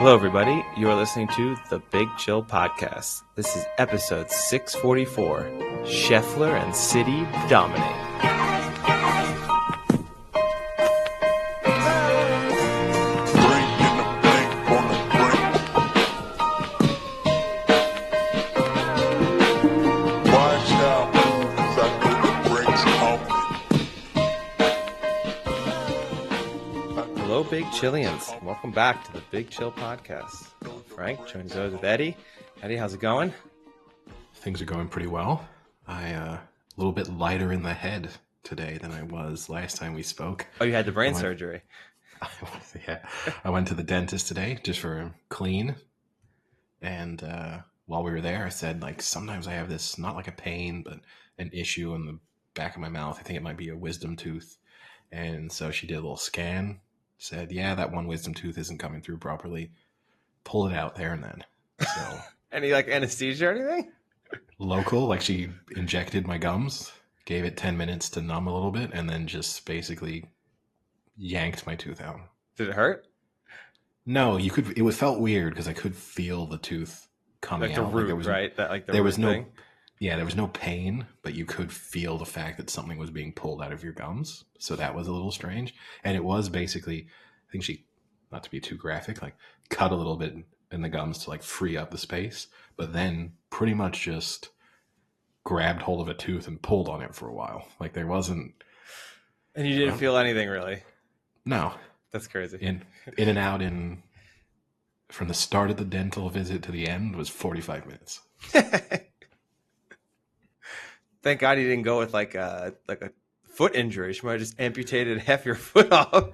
Hello, everybody. You are listening to the Big Chill Podcast. This is episode 644, Scheffler and City Dominate. Big Chillians, welcome back to the Big Chill Podcast. Frank, joined as always with Eddie. Eddie, how's it going? Things are going pretty well. A little bit lighter in the head today than I was last time we spoke. Oh, you had the brain surgery. Yeah, I went to the dentist today just for a clean. And while we were there, I said, sometimes I have this, not like a pain, but an issue in the back of my mouth. I think it might be a wisdom tooth. And so she did a little scan. Said, yeah, that one wisdom tooth isn't coming through properly. Pull it out there and then. So any anesthesia or anything? Local, she injected my gums, gave it 10 minutes to numb a little bit, and then just basically yanked my tooth out. Did it hurt? No, it felt weird because I could feel the tooth coming out. The root, right? There was no pain, but you could feel the fact that something was being pulled out of your gums. So that was a little strange. And it was basically, I think she, not to be too graphic, cut a little bit in the gums to free up the space, but then pretty much just grabbed hold of a tooth and pulled on it for a while. There wasn't. And you didn't feel anything really? No. That's crazy. In and out from the start of the dental visit to the end was 45 minutes. Thank God he didn't go with a foot injury. She might have just amputated half your foot off. Well,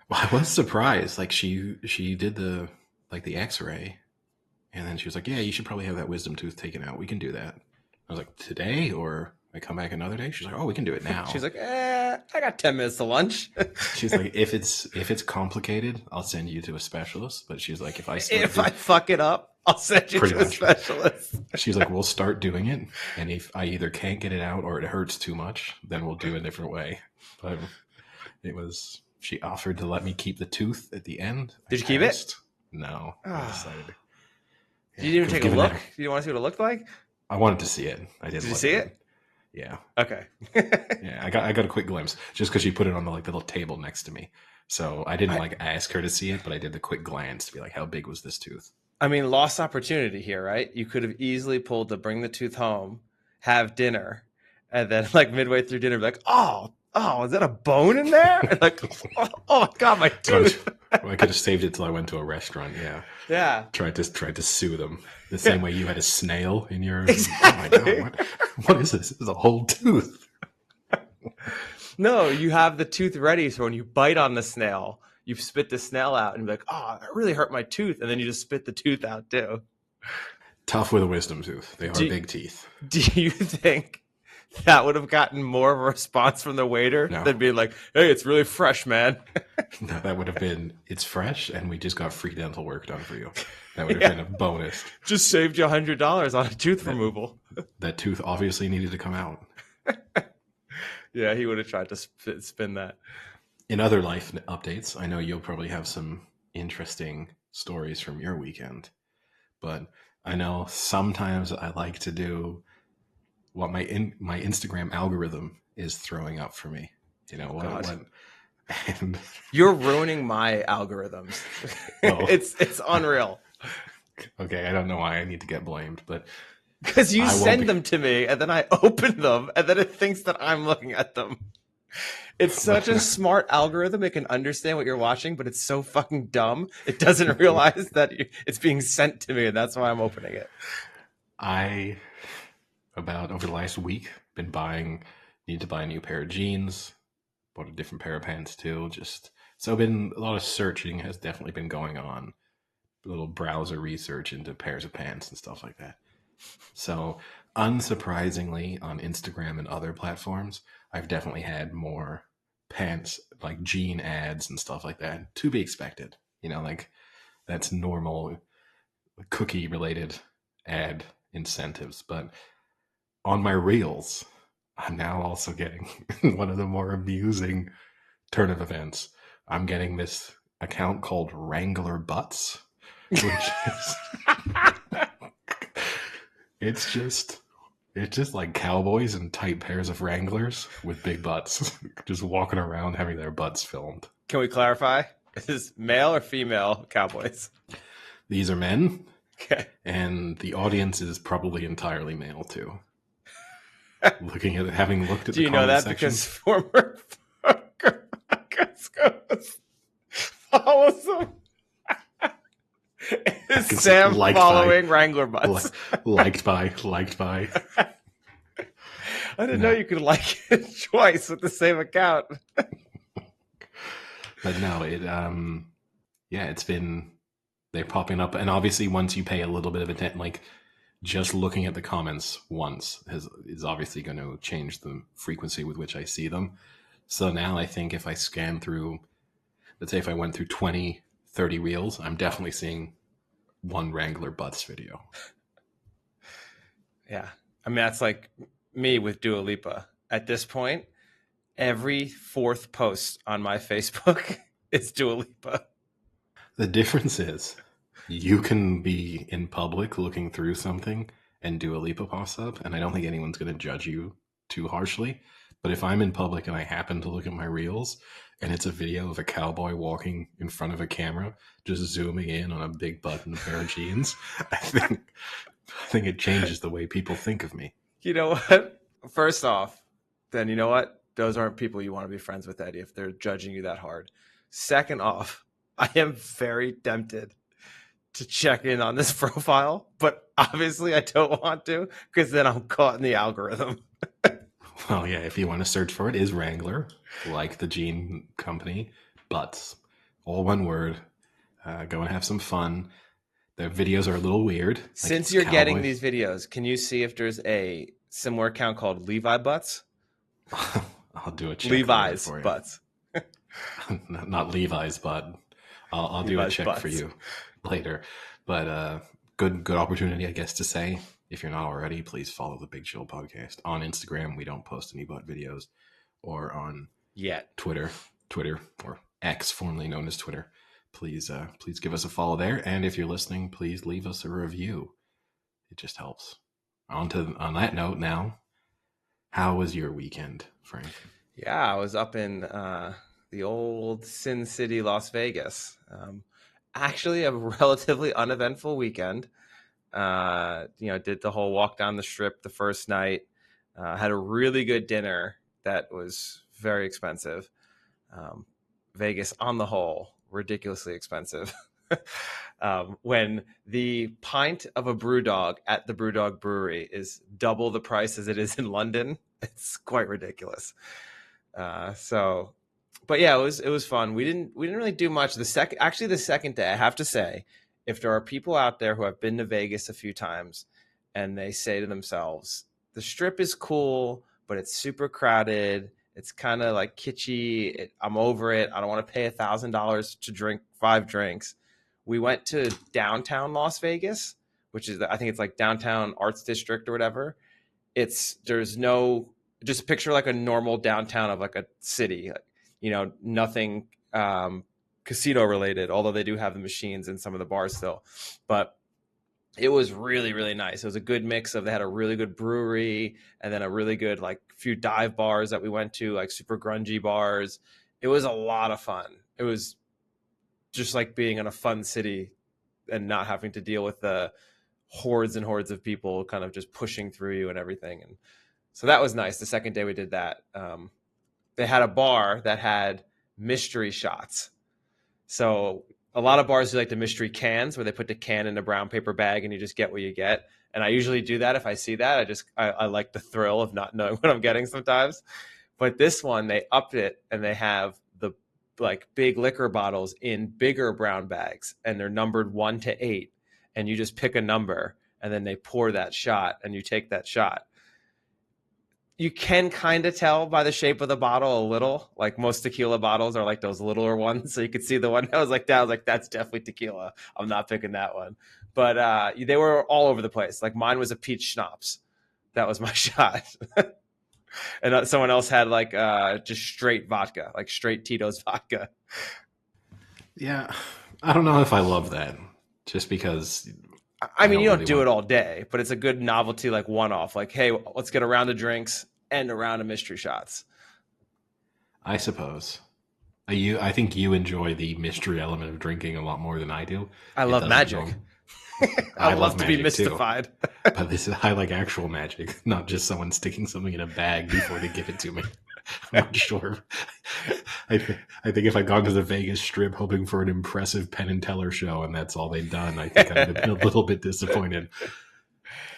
I was surprised. She did the X-ray, and then she was like, "Yeah, you should probably have that wisdom tooth taken out. We can do that." I was like, "Today, or I come back another day?" She's like, "Oh, we can do it now." She's like, I got 10 minutes to lunch. She's like, if it's complicated, I'll send you to a specialist. But she's like, if I fuck it up, I'll send you to a specialist. She's like, we'll start doing it, and if I either can't get it out or it hurts too much, then we'll do it a different way. But she offered to let me keep the tooth at the end. Did you keep it? No. I decided. Did you even take a look? Did you want to see what it looked like? I wanted to see it. I didn't. Did you see it? Yeah. Okay. Yeah, I got a quick glimpse just because she put it on the little table next to me. So I didn't ask her to see it, but I did the quick glance to be like, how big was this tooth? I mean, lost opportunity here, right? You could have easily pulled to bring the tooth home, have dinner, and then midway through dinner, be like, oh, is that a bone in there? And oh my God, my tooth. I could have saved it till I went to a restaurant. Yeah. Yeah. Tried to sue them the same way you had a snail in your. Exactly. Oh my God, what is this? This is a whole tooth. No, you have the tooth ready, so when you bite on the snail, you spit the snail out and be like, oh, that really hurt my tooth. And then you just spit the tooth out too. Tough with a wisdom tooth. They are big teeth. Do you think that would have gotten more of a response from the waiter than being like, hey, it's really fresh, man? No, that would have been, it's fresh and we just got free dental work done for you. That would have been a bonus. Just saved you $100 on a tooth removal. That tooth obviously needed to come out. Yeah, he would have tried to spin that. In other life updates, I know you'll probably have some interesting stories from your weekend, but I know sometimes I like to do what my Instagram algorithm is throwing up for me. You know what? And you're ruining my algorithms. Oh. It's unreal. Okay, I don't know why I need to get blamed, but because you send them to me and then I open them and then it thinks that I'm looking at them. It's such a smart algorithm. It can understand what you're watching, but it's so fucking dumb. It doesn't realize that it's being sent to me, and that's why I'm opening it. Over the last week, need to buy a new pair of jeans, bought a different pair of pants too. So been a lot of searching has definitely been going on. A little browser research into pairs of pants and stuff like that. So unsurprisingly, on Instagram and other platforms, I've definitely had more pants, jean ads and stuff like that, to be expected. That's normal cookie related ad incentives. But on my reels, I'm now also getting one of the more amusing turn of events. I'm getting this account called Wrangler Butts, which is it's just like cowboys in tight pairs of Wranglers with big butts, just walking around having their butts filmed. Can we clarify? Is this male or female cowboys? These are men, Okay. and the audience is probably entirely male too. Having looked at Do the you know that section, because former follows them? Is Sam following Wrangler butts? Liked by. I didn't know you could like it twice with the same account. But no, it's been, they're popping up, and obviously once you pay a little bit of attention, like just looking at the comments once is obviously going to change the frequency with which I see them. So now I think if I scan through, let's say if I went through 20, 30 reels, I'm definitely seeing one Wrangler butts video. Yeah. I mean, that's like me with Dua Lipa. At this point, every fourth post on my Facebook is Dua Lipa. The difference is you can be in public looking through something and Dua Lipa pops up, and I don't think anyone's going to judge you too harshly. But if I'm in public and I happen to look at my reels and it's a video of a cowboy walking in front of a camera, just zooming in on a big butt and a pair of jeans, I think it changes the way people think of me. You know what? First off, then you know what? Those aren't people you want to be friends with, Eddie, if they're judging you that hard. Second off, I am very tempted to check in on this profile, but obviously I don't want to because then I'm caught in the algorithm. Well, yeah, if you want to search for it, is Wrangler, like the jean company, butts, all one word. Go and have some fun. The videos are a little weird. Since you're getting these videos, can you see if there's a similar account called Levi Butts? I'll do a check. Levi's for you. Butts. Not Levi's, but I'll do a check butts for you later. But good opportunity, I guess, to say, if you're not already, please follow the Big Chill Podcast on Instagram. We don't post any butt videos, or on Twitter or X, formerly known as Twitter. Please give us a follow there, and if you're listening, please leave us a review. It just helps. On that note, now, how was your weekend, Frank? Yeah, I was up in the old Sin City, Las Vegas. Actually, a relatively uneventful weekend. Did the whole walk down the strip the first night. Had a really good dinner that was very expensive. Vegas, on the whole, ridiculously expensive. When the pint of a BrewDog at the BrewDog Brewery is double the price as it is in London, it's quite ridiculous. But yeah, it was fun. We didn't really do much. The second day, I have to say, if there are people out there who have been to Vegas a few times and they say to themselves, the strip is cool, but it's super crowded. It's kind of like kitschy. I'm over it. I don't want to pay $1,000 to drink 5 drinks. We went to downtown Las Vegas, which is, I think it's like downtown Arts District or whatever. Just picture like a normal downtown of like a city, nothing casino related, although they do have the machines in some of the bars still. But it was really, really nice. It was a good mix of, they had a really good brewery and then a really good like few dive bars that we went to, like super grungy bars. It was a lot of fun. It was just like being in a fun city and not having to deal with the hordes and hordes of people kind of just pushing through you and everything. And so that was nice. The second day we did that. They had a bar that had mystery shots. So a lot of bars do like the mystery cans where they put the can in a brown paper bag and you just get what you get. And I usually do that if I see that. I like the thrill of not knowing what I'm getting sometimes. But this one, they upped it and they have the like big liquor bottles in bigger brown bags and they're numbered 1 to 8. And you just pick a number and then they pour that shot and you take that shot. You can kind of tell by the shape of the bottle a little, like most tequila bottles are like those littler ones. So you could see the one that was like that. I was like, that's definitely tequila. I'm not picking that one. But they were all over the place. Like mine was a peach schnapps. That was my shot. And someone else had like just straight vodka, like straight Tito's vodka. Yeah. I don't know if I love that. just because I mean, you don't do it all day, but it's a good novelty, like one-off. Like, hey, let's get a round of drinks and a round of mystery shots. I suppose. I think you enjoy the mystery element of drinking a lot more than I do. I love magic. I love to be mystified. But I like actual magic, not just someone sticking something in a bag before they give it to me. I'm not sure. I think if I'd gone to the Vegas Strip hoping for an impressive Penn and Teller show and that's all they'd done, I think I'd have been a little bit disappointed.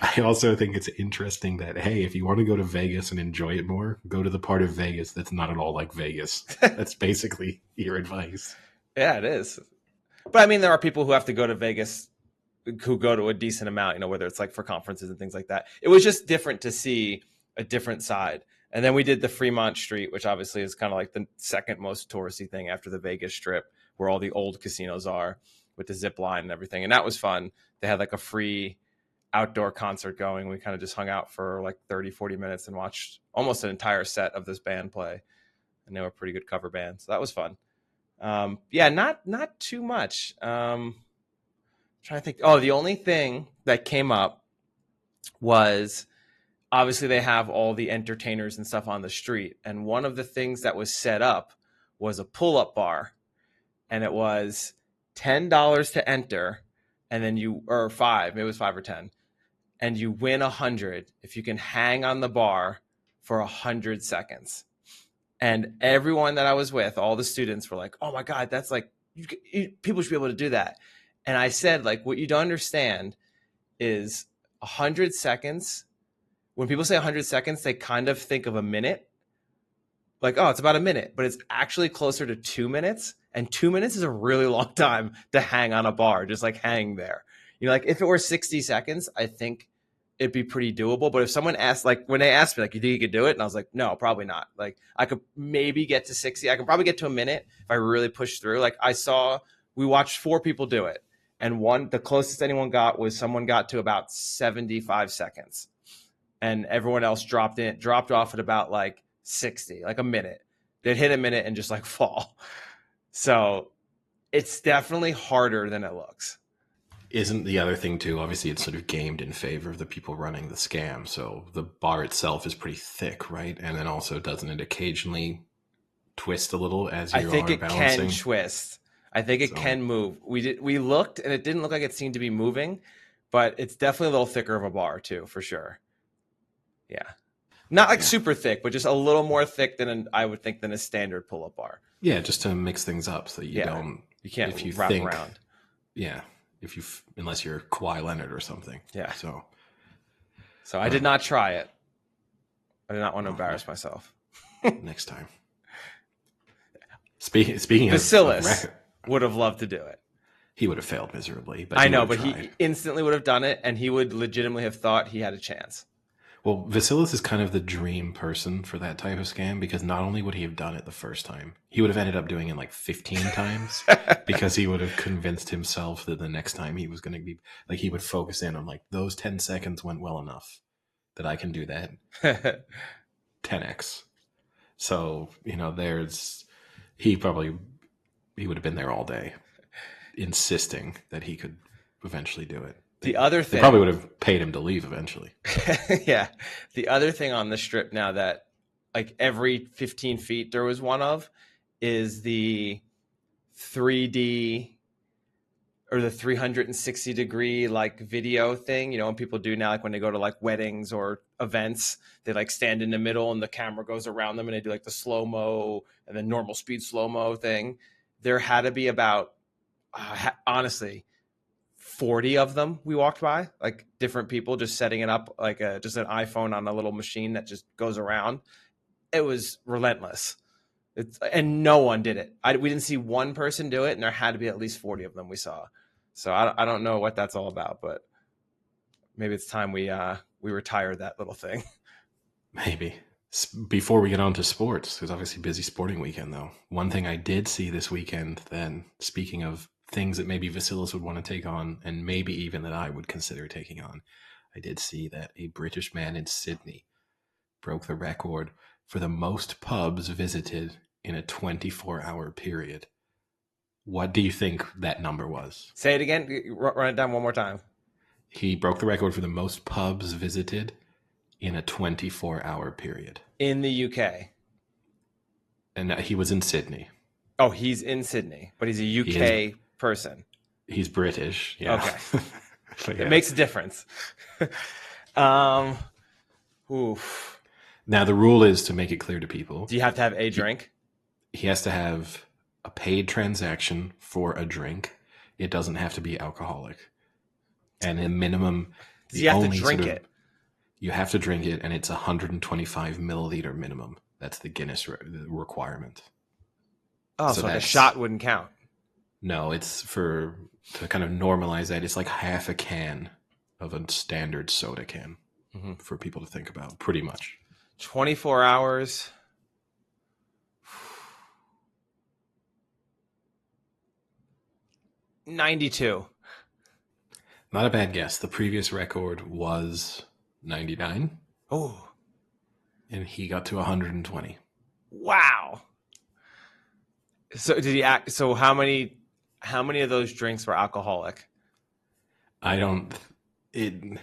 I also think it's interesting that, hey, if you want to go to Vegas and enjoy it more, go to the part of Vegas that's not at all like Vegas. That's basically your advice. Yeah, it is. But I mean, there are people who have to go to Vegas who go to a decent amount, whether it's like for conferences and things like that. It was just different to see a different side. And then we did the Fremont Street, which obviously is kind of like the second most touristy thing after the Vegas Strip, where all the old casinos are with the zip line and everything. And that was fun. They had like a free outdoor concert going. We kind of just hung out for like 30, 40 minutes and watched almost an entire set of this band play. And they were a pretty good cover band. So that was fun. Yeah, not too much. Trying to think. Oh, the only thing that came up was obviously they have all the entertainers and stuff on the street. And one of the things that was set up was a pull-up bar. And it was $10 to enter. And then or $5, maybe it was $5 or $10. And you win 100 if you can hang on the bar for 100 seconds. And everyone that I was with, all the students were like, oh my God, that's like, people should be able to do that. And I said, like, what you don't understand is 100 seconds. When people say 100 seconds, they kind of think of a minute. Like, oh, it's about a minute, but it's actually closer to 2 minutes. And 2 minutes is a really long time to hang on a bar, just like hang there. Like if it were 60 seconds, I think it'd be pretty doable. But if someone asked, like when they asked me, like, you think you could do it? And I was like, no, probably not. Like I could maybe get to 60. I could probably get to a minute if I really push through. Like we watched 4 people do it. And the closest anyone got was someone got to about 75 seconds. And everyone else dropped off at about like 60, like a minute. They'd hit a minute and just like fall. So it's definitely harder than it looks. Isn't the other thing too, obviously it's sort of gamed in favor of the people running the scam. So the bar itself is pretty thick, right? And then also doesn't it occasionally twist a little as you're balancing? I think it can twist. I think it can move. We looked and it didn't look like it seemed to be moving, but it's definitely a little thicker of a bar too, for sure. Yeah. Not like super thick, but just a little more thick I would think than a standard pull-up bar. Yeah, just to mix things up so you can't wrap around. Yeah. Unless you're Kawhi Leonard or something. Yeah. So I did not try it. I did not want to embarrass myself. Next time. Speaking Vasilis would have loved to do it. He would have failed miserably. But he instantly would have done it, and he would legitimately have thought he had a chance. Well, Vasilis is kind of the dream person for that type of scam because not only would he have done it the first time, he would have ended up doing it like 15 times because he would have convinced himself that the next time he was going to be like, he would focus in on like those 10 seconds went well enough that I can do that 10x. So, he would have been there all day insisting that he could eventually do it. The other thing, they probably would have paid him to leave eventually. Yeah. The other thing on the strip now that like every 15 feet there was one of is the 3D or the 360 degree like video thing, when people do now, like when they go to like weddings or events, they like stand in the middle and the camera goes around them and they do like the slow-mo and then normal speed slow-mo thing. There had to be about, honestly, 40 of them we walked by, like different people just setting it up like just an iPhone on a little machine that just goes around. It was relentless. And no one did it. We didn't see one person do it, and there had to be at least 40 of them we saw. So I don't know what that's all about, but maybe it's time we retire that little thing. Maybe. Before we get on to sports, there's obviously busy sporting weekend though. One thing I did see this weekend then, speaking of things that maybe Vasilis would want to take on and maybe even that I would consider taking on, I did see that a British man in Sydney broke the record for the most pubs visited in a 24-hour period. What do you think that number was? Say it again. Run it down one more time. He broke the record for the most pubs visited in a 24-hour period. In the UK. And he was in Sydney. Oh, he's in Sydney, but he's a UK person. He's British. Yeah. Okay. But It makes a difference. Oof. Now, the rule is to make it clear to people. Do you have to have a drink? He has to have a paid transaction for a drink. It doesn't have to be alcoholic. And a minimum... So you have to drink it. You have to drink it, and it's 125 milliliter minimum. That's the Guinness requirement. Oh, so like a shot wouldn't count. No, it's to kind of normalize that. It's like half a can of a standard soda can for people to think about, pretty much. 24 hours. 92. Not a bad guess. The previous record was 99. Oh. And he got to 120. Wow. So did he act? So how many of those drinks were alcoholic? I don't. It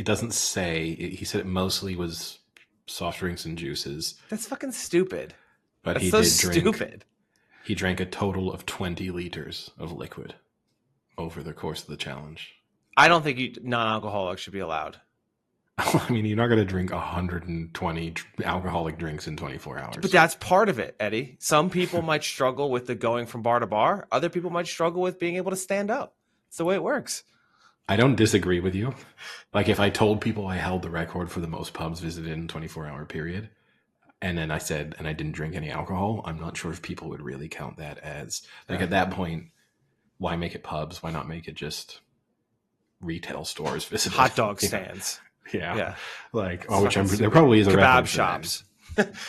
doesn't say. He said it mostly was soft drinks and juices. That's fucking stupid. But That's so stupid. He drank a total of 20 liters of liquid over the course of the challenge. I don't think non-alcoholic should be allowed. I mean, you're not going to drink 120 alcoholic drinks in 24 hours. But that's part of it, Eddie. Some people might struggle with the going from bar to bar. Other people might struggle with being able to stand up. It's the way it works. I don't disagree with you. Like, if I told people I held the record for the most pubs visited in a 24-hour period, and then I said, and I didn't drink any alcohol, I'm not sure if people would really count that as, like, at that point, why make it pubs? Why not make it just retail stores visited? Hot dog stands. Yeah. Like, there probably is a record kebab shops.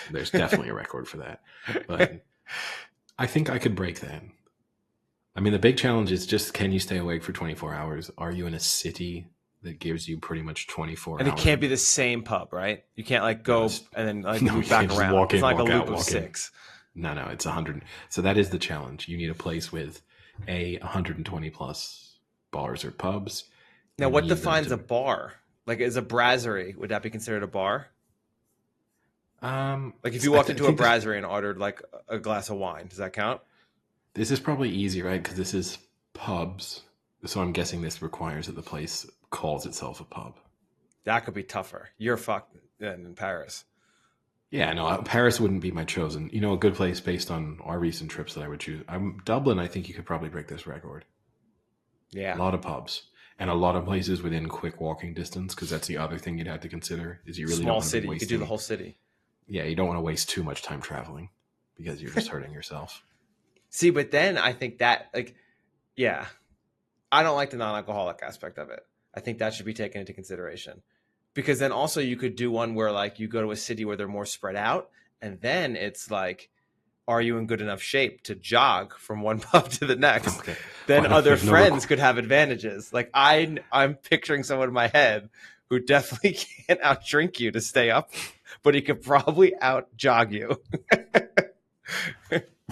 There's definitely a record for that. But I think I could break that. I mean, the big challenge is just, can you stay awake for 24 hours? Are you in a city that gives you pretty much 24 hours? And it can't be the same pub, right? You can't like go and then like move back around. Walk in, it's like walk a loop out, of walk 6. No, it's 100. So that is the challenge. You need a place with 120 plus bars or pubs. Now, what defines a bar? Like, is a brasserie, would that be considered a bar? Like if you walked into a brasserie and ordered like a glass of wine, does that count? This is probably easy, right? Because this is pubs. So I'm guessing this requires that the place calls itself a pub. That could be tougher. You're fucked in Paris. Yeah, no, Paris wouldn't be my chosen. You know, a good place based on our recent trips that I would choose. Dublin, I think you could probably break this record. Yeah. A lot of pubs. And a lot of places within quick walking distance, because that's the other thing you'd have to consider, is you really Small don't want to city. be wasting, you could do the whole city. Yeah, you don't want to waste too much time traveling because you're just hurting yourself. See, but then I think that, like, yeah, I don't like the non-alcoholic aspect of it. I think that should be taken into consideration. Because then also you could do one where, like, you go to a city where they're more spread out, and then it's like, are you in good enough shape to jog from one pub to the next? Okay. Then other friends could have advantages. Like, I'm picturing someone in my head who definitely can't out-drink you to stay up, but he could probably out-jog you.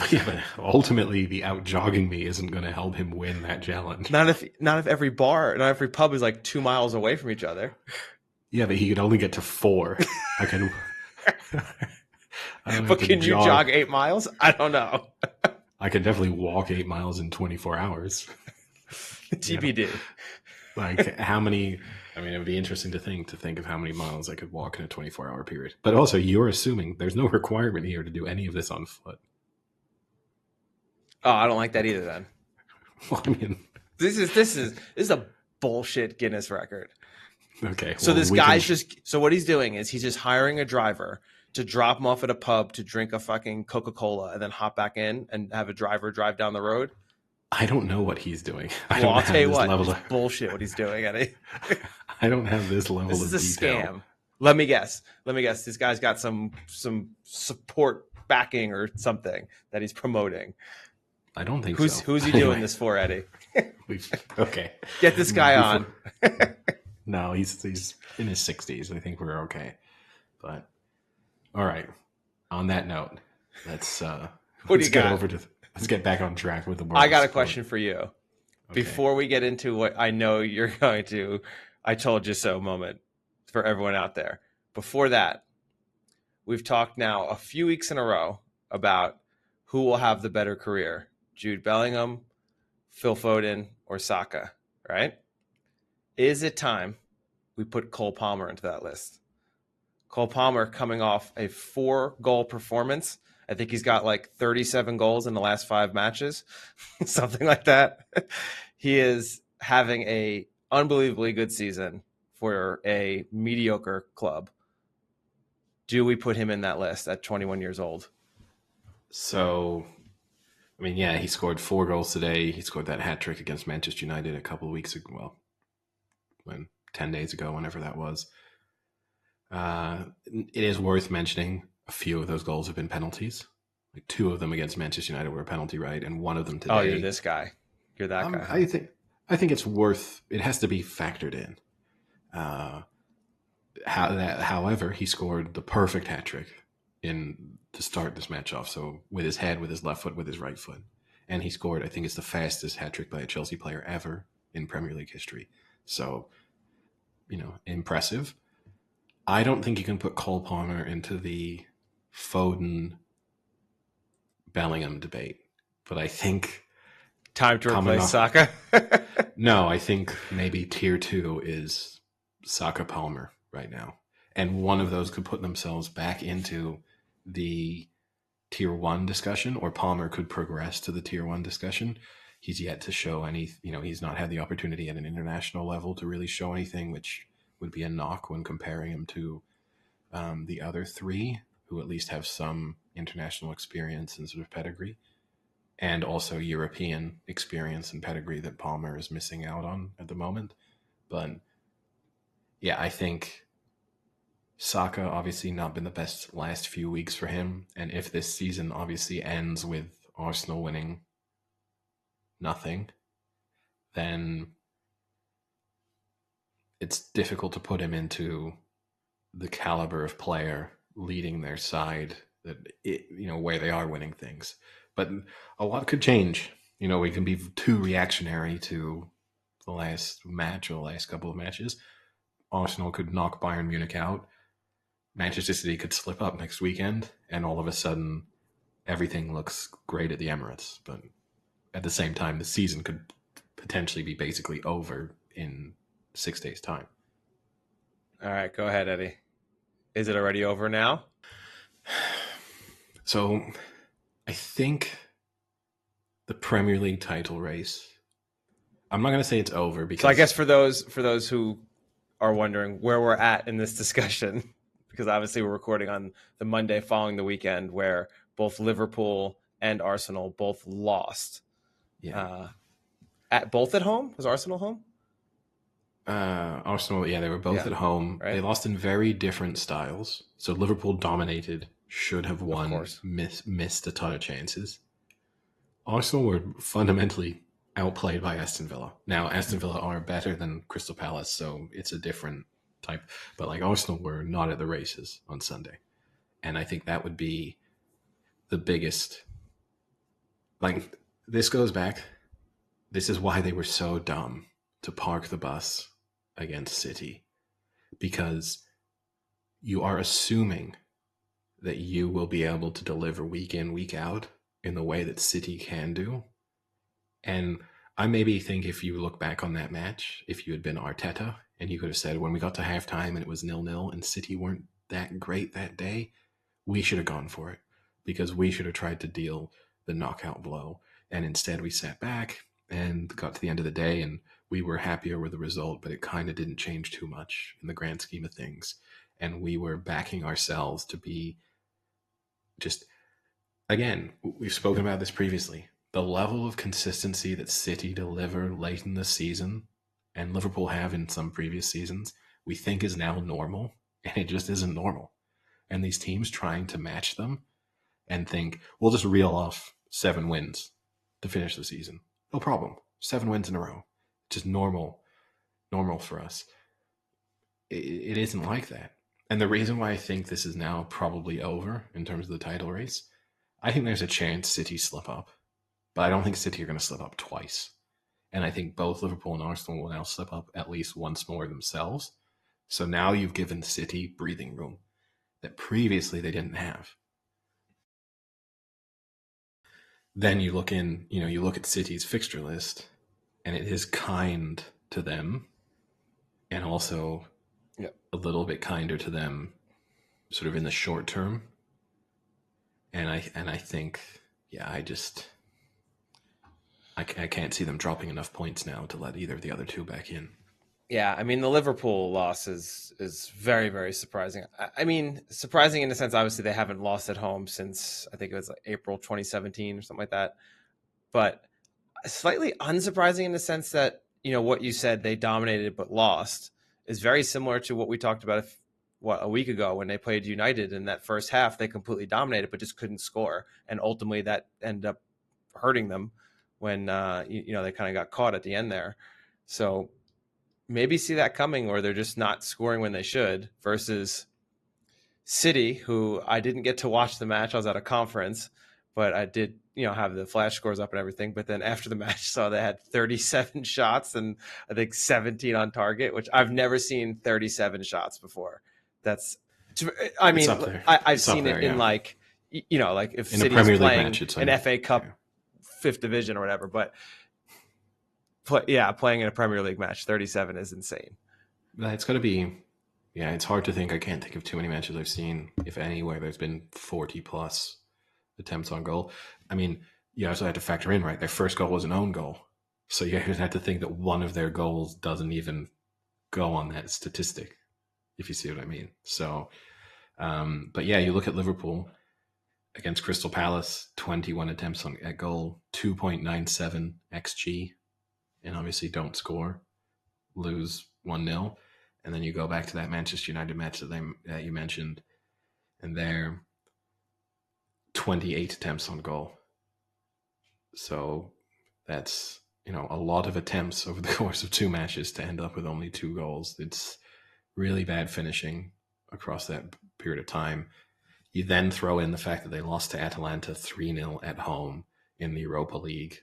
Yeah, but ultimately, the out-jogging me isn't going to help him win that challenge. Not if every bar, not every pub is like 2 miles away from each other. Yeah, but he could only get to 4. I can... But can you jog 8 miles? I don't know. I could definitely walk 8 miles in 24 hours. TBD. You know? Like, how many... I mean, it would be interesting to think of how many miles I could walk in a 24-hour period. But also, you're assuming there's no requirement here to do any of this on foot. Oh, I don't like that either then. Well, I mean... This is a bullshit Guinness record. Okay. So this guy's so what he's doing is he's just hiring a driver to drop him off at a pub to drink a fucking Coca-Cola and then hop back in and have a driver drive down the road. I don't know what he's doing. I'll tell you what, it's bullshit what he's doing, Eddie. I don't have this level of detail. This is a scam. Let me guess. This guy's got some support backing or something that he's promoting. I don't think so. Who's he doing this for, Eddie? Okay. Get this guy on. No, he's in his 60s. I think we're okay. But all right. On that note, let's what do you get got? over to let's get back on track with the world. I got a sport. question for you. Okay. Before we get into what I know you're going to, I told you so moment for everyone out there. Before that, we've talked now a few weeks in a row about who will have the better career, Jude Bellingham, Phil Foden, or Saka, right? Is it time we put Cole Palmer into that list? Cole Palmer coming off a 4-goal performance. I think he's got like 37 goals in the last 5 matches, something like that. He is having a unbelievably good season for a mediocre club. Do we put him in that list at 21 years old? So, I mean, yeah, he scored 4 goals today. He scored that hat trick against Manchester United a couple of weeks ago. Well, 10 days ago, whenever that was. It is worth mentioning a few of those goals have been penalties. Like 2 of them against Manchester United were a penalty, right? And 1 of them today. Oh, you're this guy. You're that guy. I think it's worth. It has to be factored in. However, he scored the perfect hat trick to start this match off. So with his head, with his left foot, with his right foot, and he scored. I think it's the fastest hat trick by a Chelsea player ever in Premier League history. So, impressive. I don't think you can put Cole Palmer into the Foden Bellingham debate, but I think time to replace Saka. No, I think maybe tier 2 is Saka Palmer right now, and one of those could put themselves back into the tier 1 discussion, or Palmer could progress to the tier 1 discussion. He's yet to show any. He's not had the opportunity at an international level to really show anything, which would be a knock when comparing him to the other 3, who at least have some international experience and sort of pedigree, and also European experience and pedigree that Palmer is missing out on at the moment. But yeah, I think Saka obviously not been the best last few weeks for him, and if this season obviously ends with Arsenal winning nothing, then it's difficult to put him into the caliber of player leading their side where they are winning things. But a lot could change. We can be too reactionary to the last match or the last couple of matches. Arsenal could knock Bayern Munich out. Manchester City could slip up next weekend, and all of a sudden everything looks great at the Emirates. But at the same time, the season could potentially be basically over in 6 days' time. All right, go ahead, Eddie. Is it already over now? So I think the Premier League title race, I'm not going to say it's over, because... So I guess for those who are wondering where we're at in this discussion, because obviously we're recording on the Monday following the weekend where both Liverpool and Arsenal both lost. Yeah. Both at home? Was Arsenal home? Arsenal, yeah, they were both at home. Right? They lost in very different styles. So Liverpool dominated, should have won, missed a ton of chances. Arsenal were fundamentally outplayed by Aston Villa. Now, Aston Villa are better than Crystal Palace, so it's a different type. But Arsenal were not at the races on Sunday. And I think that would be the biggest... this goes back... This is why they were so dumb to park the bus against City, because you are assuming that you will be able to deliver week in, week out in the way that City can do. And I maybe think if you look back on that match, if you had been Arteta and you could have said, when we got to halftime and it was 0-0 and City weren't that great that day, we should have gone for it, because we should have tried to deal the knockout blow. And instead we sat back and got to the end of the day and we were happier with the result, but it kind of didn't change too much in the grand scheme of things. And we were backing ourselves to be just, again, we've spoken about this previously, the level of consistency that City deliver late in the season and Liverpool have in some previous seasons, we think is now normal, and it just isn't normal. And these teams trying to match them and think, we'll just reel off 7 wins to finish the season. No problem. 7 wins in a row. Just normal for us. It isn't like that. And the reason why I think this is now probably over in terms of the title race, I think there's a chance City slip up. but I don't think City are going to slip up twice. And I think both Liverpool and Arsenal will now slip up at least once more themselves. So now you've given City breathing room that previously they didn't have. Then you look at City's fixture list, and it is kind to them, and also a little bit kinder to them, sort of in the short term. And I think, I can't see them dropping enough points now to let either of the other two back in. Yeah, I mean, the Liverpool loss is very, very surprising. I mean, surprising in the sense, obviously, they haven't lost at home since, I think it was like April 2017 or something like that. But slightly unsurprising in the sense that, what you said, they dominated but lost, is very similar to what we talked about a week ago when they played United. In that first half, they completely dominated but just couldn't score. And ultimately, that ended up hurting them when, they kind of got caught at the end there. So maybe see that coming, or they're just not scoring when they should, versus City, who I didn't get to watch the match. I was at a conference, but I did, have the flash scores up and everything. But then after the match, saw they had 37 shots and I think 17 on target, which I've never seen 37 shots before. I've seen it in like if City's playing an FA Cup 5th division or whatever, but playing in a Premier League match, 37 is insane. It's got to be, it's hard to think. I can't think of too many matches I've seen, if any, where there's been 40 plus attempts on goal. I mean, you also had to factor in, right? Their first goal was an own goal. So you have to think that one of their goals doesn't even go on that statistic, if you see what I mean. So, but yeah, you look at Liverpool against Crystal Palace, 21 attempts at goal, 2.97 XG, and obviously don't score, lose 1-0. And then you go back to that Manchester United match that you mentioned, and they're 28 attempts on goal. So that's, a lot of attempts over the course of 2 matches to end up with only 2 goals. It's really bad finishing across that period of time. You then throw in the fact that they lost to Atalanta 3-0 at home in the Europa League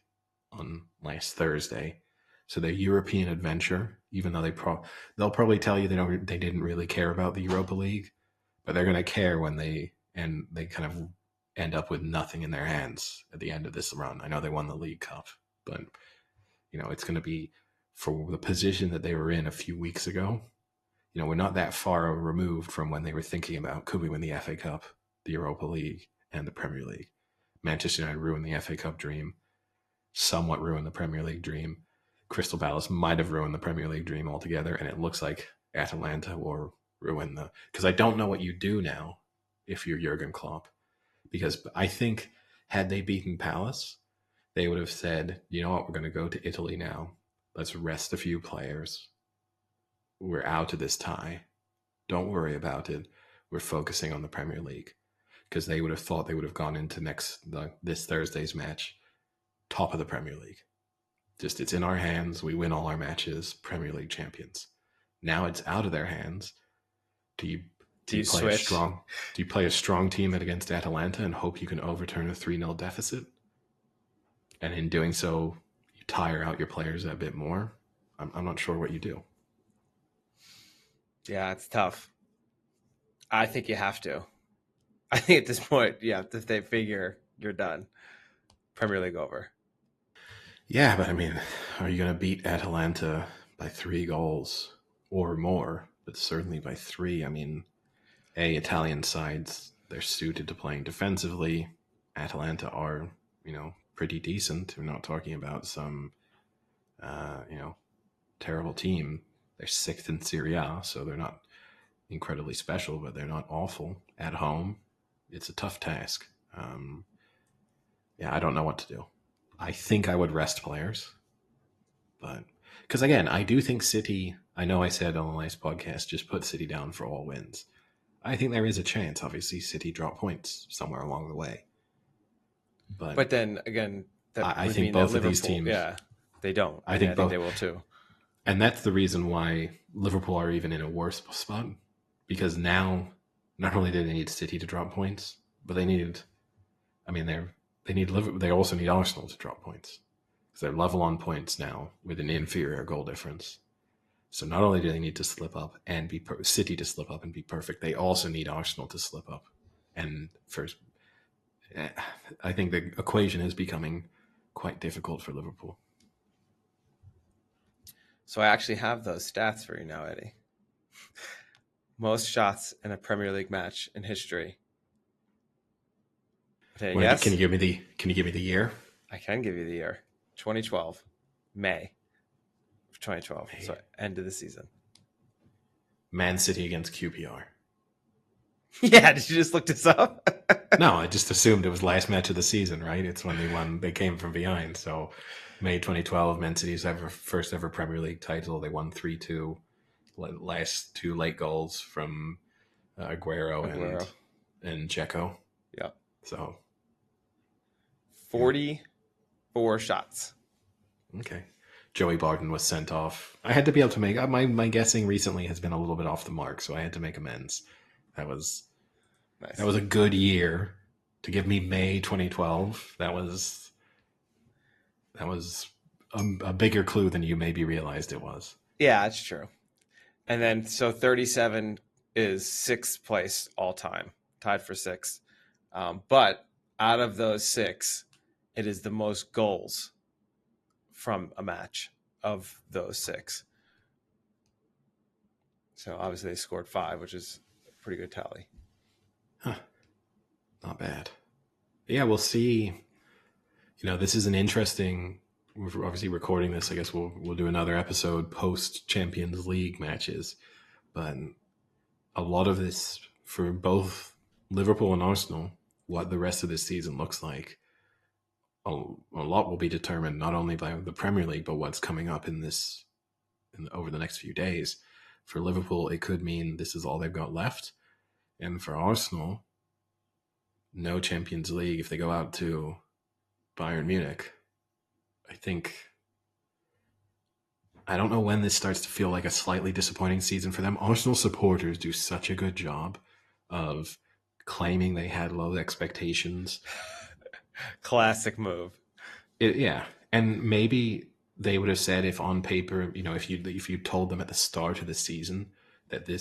on last Thursday. So their European adventure, even though they'll probably tell you they didn't really care about the Europa League, but they're going to care when they kind of end up with nothing in their hands at the end of this run. I know they won the League Cup, but it's going to be, for the position that they were in a few weeks ago. We're not that far removed from when they were thinking about, could we win the FA Cup, the Europa League, and the Premier League? Manchester United ruined the FA Cup dream, somewhat ruined the Premier League dream. Crystal Palace might have ruined the Premier League dream altogether, and it looks like Atalanta will ruin because I don't know what you do now if you're Jurgen Klopp, because I think had they beaten Palace, they would have said, you know what, we're going to go to Italy now. Let's rest a few players. We're out of this tie. Don't worry about it. We're focusing on the Premier League, because they would have thought they would have gone into this Thursday's match top of the Premier League. Just, it's in our hands. We win all our matches, Premier League champions. Now it's out of their hands. Do you play a strong team against Atalanta and hope you can overturn a 3-0 deficit? And in doing so, you tire out your players a bit more? I'm not sure what you do. Yeah, it's tough. I think you have to. I think at this point, if they figure you're done, Premier League over. Yeah, but I mean, are you going to beat Atalanta by 3 goals or more? But certainly by 3. I mean, Italian sides, they're suited to playing defensively. Atalanta are, pretty decent. We're not talking about some, terrible team. They're 6th in Serie A, so they're not incredibly special, but they're not awful at home. It's a tough task. I don't know what to do. I think I would rest players, but because again, I do think City, I know I said on the last podcast, just put City down for all wins. I think there is a chance, obviously, City drop points somewhere along the way. But then again, I think both of these teams, they don't. I think they will too. And that's the reason why Liverpool are even in a worse spot, because now not only do they need City to drop points, but they They also need Arsenal to drop points because they're level on points now with an inferior goal difference. So not only do they need to slip up and be City to slip up and be perfect, they also need Arsenal to slip up. And first, I think the equation is becoming quite difficult for Liverpool. So I actually have those stats for you now, Eddie. Most shots in a Premier League match in history. Okay, yes. Can you give me the year? I can give you the year. 2012, May of 2012. May. So end of the season. Man City against QPR. Yeah, did you just look this up? No, I just assumed it was last match of the season, right? It's when they won. They came from behind. So May 2012, Man City's first ever Premier League title. They won 3-2. Last two late goals from Aguero. and Dzeko. Yeah. So 44 shots. Okay. Joey Barton was sent off. I had to be able to make my guessing recently has been a little bit off the mark, so I had to make amends. That was Nice. That was a good year to give me May 2012. That was a bigger clue than you maybe realized it was. Yeah, that's true. And then so 37 is sixth place all time, tied for sixth. But out of those six, it is the most goals from a match of those six. So obviously they scored 5, which is a pretty good tally. Huh. Not bad. Yeah, we'll see. This is an interesting. We're obviously recording this. I guess we'll do another episode post Champions League matches, but a lot of this for both Liverpool and Arsenal, what the rest of this season looks like, a lot will be determined not only by the Premier League but what's coming up over the next few days. For Liverpool, it could mean this is all they've got left, and for Arsenal, no Champions League if they go out to Bayern Munich. I don't know when this starts to feel like a slightly disappointing season for them. Arsenal supporters do such a good job of claiming they had low expectations. Classic move. Yeah. And maybe they would have said if on paper, if you told them at the start of the season that the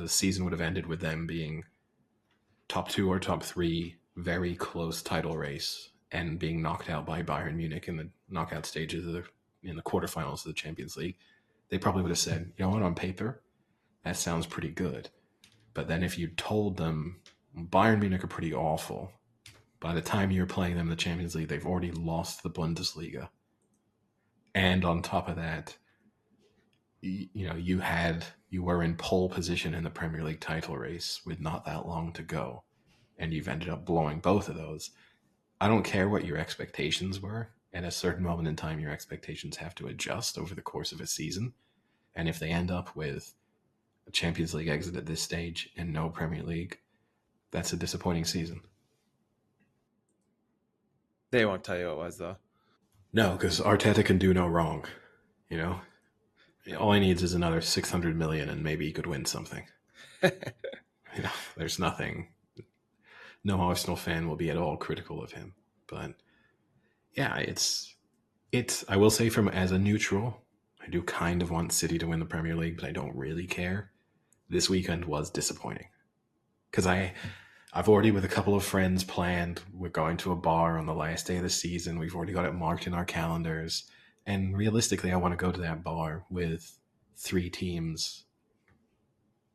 season would have ended with them being top 2 or top 3, very close title race, and being knocked out by Bayern Munich in the knockout stages in the quarterfinals of the Champions League, they probably would have said, you know what, on paper, that sounds pretty good. But then if you told them Bayern Munich are pretty awful, by the time you're playing them in the Champions League, they've already lost the Bundesliga. And on top of that, you were in pole position in the Premier League title race with not that long to go, and you've ended up blowing both of those. I don't care what your expectations were. At a certain moment in time, your expectations have to adjust over the course of a season. And if they end up with a Champions League exit at this stage and no Premier League, that's a disappointing season. They won't tell you what it was, though. No, because Arteta can do no wrong. All he needs is another 600 million and maybe he could win something. There's nothing. No Arsenal fan will be at all critical of him. But yeah, it's I will say as a neutral, I do kind of want City to win the Premier League, but I don't really care. This weekend was disappointing. Because I've already, with a couple of friends, planned, we're going to a bar on the last day of the season. We've already got it marked in our calendars. And realistically, I want to go to that bar with 3 teams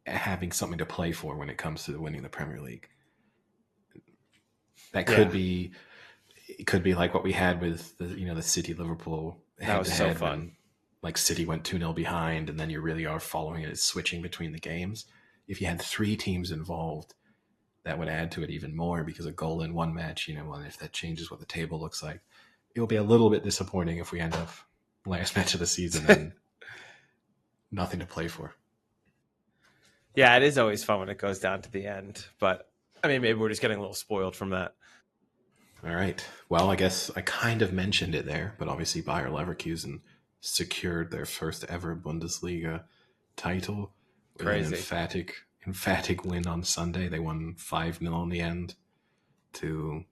having something to play for when it comes to winning the Premier League. That could be, it could be like what we had with the City Liverpool. That was so fun. Like City went 2-0 behind, and then you really are following it. It's switching between the games. If you had 3 teams involved, that would add to it even more, because a goal in one match, if that changes what the table looks like, it'll be a little bit disappointing if we end up last match of the season and nothing to play for. Yeah, it is always fun when it goes down to the end, but I mean, maybe we're just getting a little spoiled from that. All right. Well, I guess I kind of mentioned it there, but obviously Bayer Leverkusen secured their first ever Bundesliga title with Crazy. an emphatic win on Sunday. They won 5-0 in the end to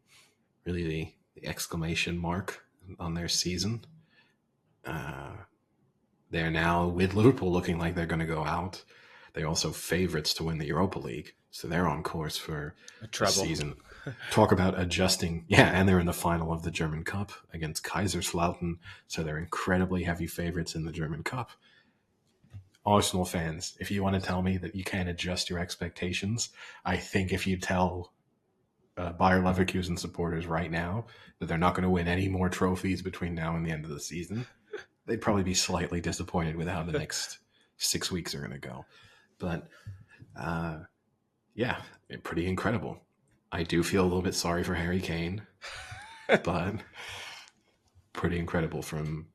really the exclamation mark on their season. They're now, with Liverpool looking like they're going to go out, they're also favourites to win the Europa League. So they're on course for A a treble. season. Talk about adjusting. Yeah, and they're in the final of the German Cup against Kaiserslautern. So they're incredibly heavy favourites in the German Cup. Arsenal fans, if you want to tell me that you can't adjust your expectations, I think if you tell Bayer Leverkusen supporters right now that they're not going to win any more trophies between now and the end of the season, they'd probably be slightly disappointed with how the next 6 weeks are going to go. But yeah, pretty incredible. I do feel a little bit sorry for Harry Kane, but pretty incredible from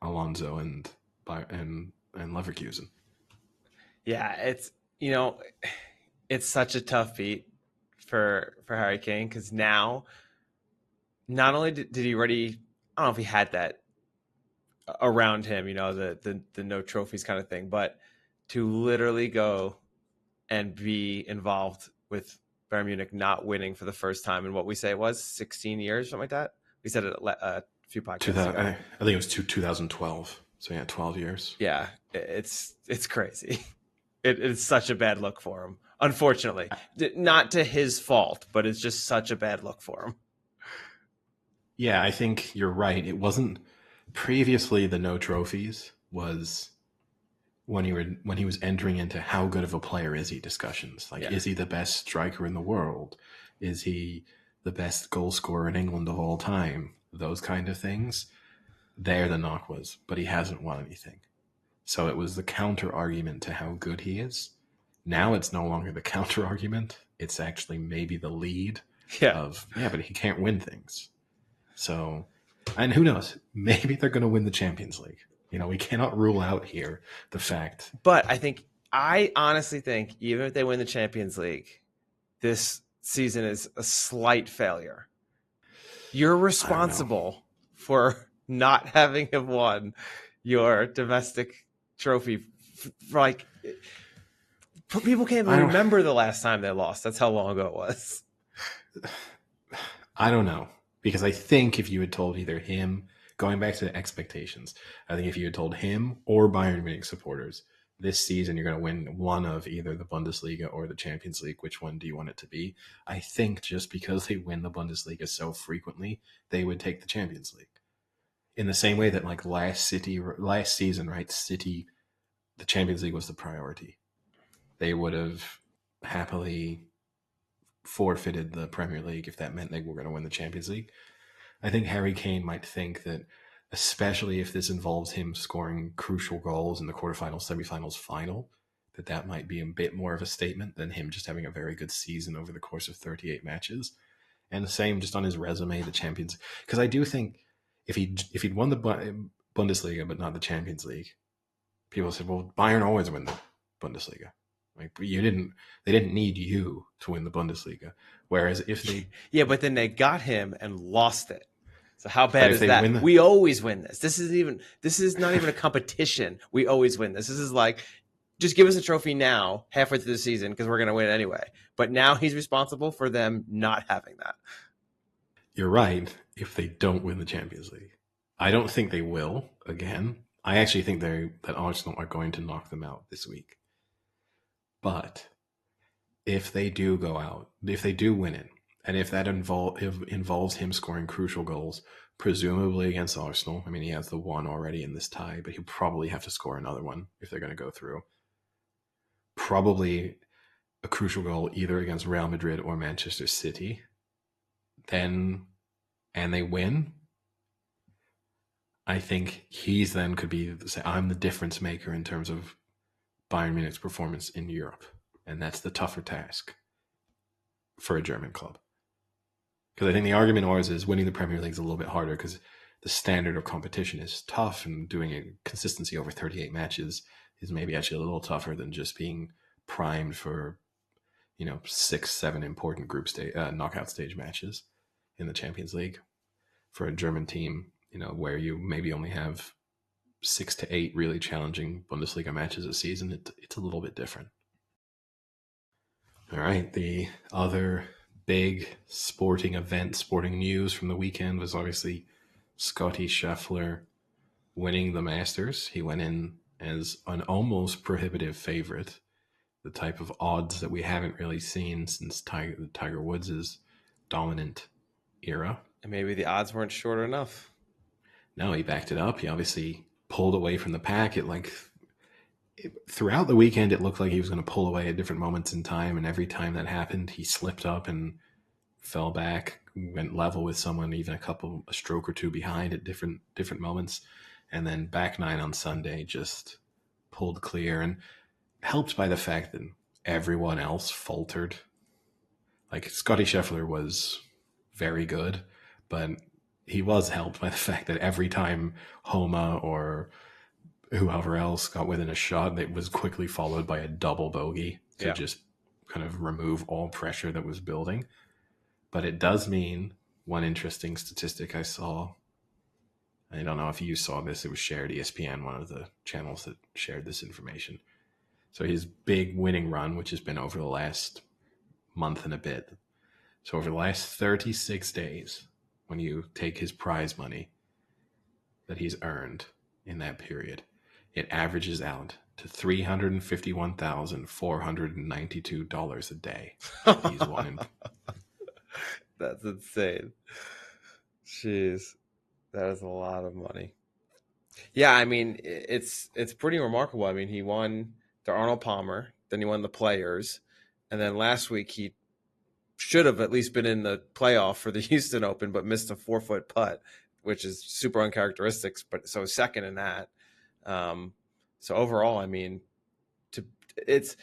Alonso and Leverkusen. Yeah, it's such a tough beat for Harry Kane, because now not only did he already, I don't know if he had that around him, the no trophies kind of thing, but to literally go and be involved with Bayern Munich not winning for the first time in what we say it was 16 years, something like that. We said it a few podcasts ago. I think it was 2012. So yeah, 12 years. Yeah, it's crazy. It's such a bad look for him, unfortunately. Not to his fault, but it's just such a bad look for him. Yeah, I think you're right. It wasn't previously the no trophies was when he was entering into how good of a player is he discussions. Like, is he the best striker in the world? Is he the best goal scorer in England of all time? Those kind of things. There the knock was, but he hasn't won anything. So it was the counter argument to how good he is. Now it's no longer the counter argument. It's actually maybe the lead of, but he can't win things. So, and who knows? Maybe they're going to win the Champions League. We cannot rule out here the fact. But I honestly think even if they win the Champions League, this season is a slight failure. You're responsible for not having have won your domestic trophy. People can't even remember the last time they lost. That's how long ago it was. I don't know. Because I think if you had told either him, going back to the expectations, I think if you had told him or Bayern Munich supporters, this season you're going to win one of either the Bundesliga or the Champions League, which one do you want it to be? I think just because they win the Bundesliga so frequently, they would take the Champions League. In the same way that like last season, right? City, the Champions League was the priority. They would have happily forfeited the Premier League if that meant they were going to win the Champions League. I think Harry Kane might think that, especially if this involves him scoring crucial goals in the quarterfinals, semifinals, final, that might be a bit more of a statement than him just having a very good season over the course of 38 matches. And the same just on his resume, the Champions. Because I do think if he'd won the Bundesliga but not the Champions League, people said, well, Bayern always win the Bundesliga. Like, they didn't need you to win the Bundesliga. Whereas if they... Yeah, but then they got him and lost it. So how bad is that? We always win this. This is not even a competition. We always win this. This is like, just give us a trophy now, halfway through the season, because we're going to win anyway. But now he's responsible for them not having that. You're right, if they don't win the Champions League. I don't think they will, again. I actually think that Arsenal are going to knock them out this week. But if they do go out, if they do win it, and if that involves him scoring crucial goals, presumably against Arsenal, I mean, he has the one already in this tie, but he'll probably have to score another one if they're going to go through. Probably a crucial goal either against Real Madrid or Manchester City. And they win. I think he's then could be, say, I'm the difference maker in terms of Bayern Munich's performance in Europe. And that's the tougher task for a German club. Because I think the argument always is winning the Premier League is a little bit harder because the standard of competition is tough, and doing a consistency over 38 matches is maybe actually a little tougher than just being primed for, 6-7 important group stage knockout stage matches in the Champions League. For a German team, where you maybe only have 6 to 8 really challenging Bundesliga matches a season, it's a little bit different. All right, the other big sporting event, sporting news from the weekend was obviously Scottie Scheffler winning the Masters. He went in as an almost prohibitive favorite, the type of odds that we haven't really seen since Tiger Woods' dominant era. And maybe the odds weren't short enough. No, he backed it up. He obviously pulled away from the pack. Throughout the weekend, it looked like he was going to pull away at different moments in time, and every time that happened, he slipped up and fell back, went level with someone, even a stroke or two behind at different moments, and then back nine on Sunday, just pulled clear, and helped by the fact that everyone else faltered. Like Scottie Scheffler was very good, but he was helped by the fact that every time Homa or whoever else got within a shot, it was quickly followed by a double bogey to just kind of remove all pressure that was building. But it does mean one interesting statistic I saw. I don't know if you saw this. It was shared ESPN, one of the channels that shared this information. So his big winning run, which has been over the last month and a bit. So over the last 36 days, when you take his prize money that he's earned in that period, it averages out to $351,492 a day that he's won in. That's insane. Jeez, that is a lot of money. Yeah, I mean, it's pretty remarkable. I mean, he won the Arnold Palmer, then he won the Players, and then last week he should have at least been in the playoff for the Houston Open, but missed a 4-foot putt, which is super uncharacteristic. But so second in that. So overall, I mean, it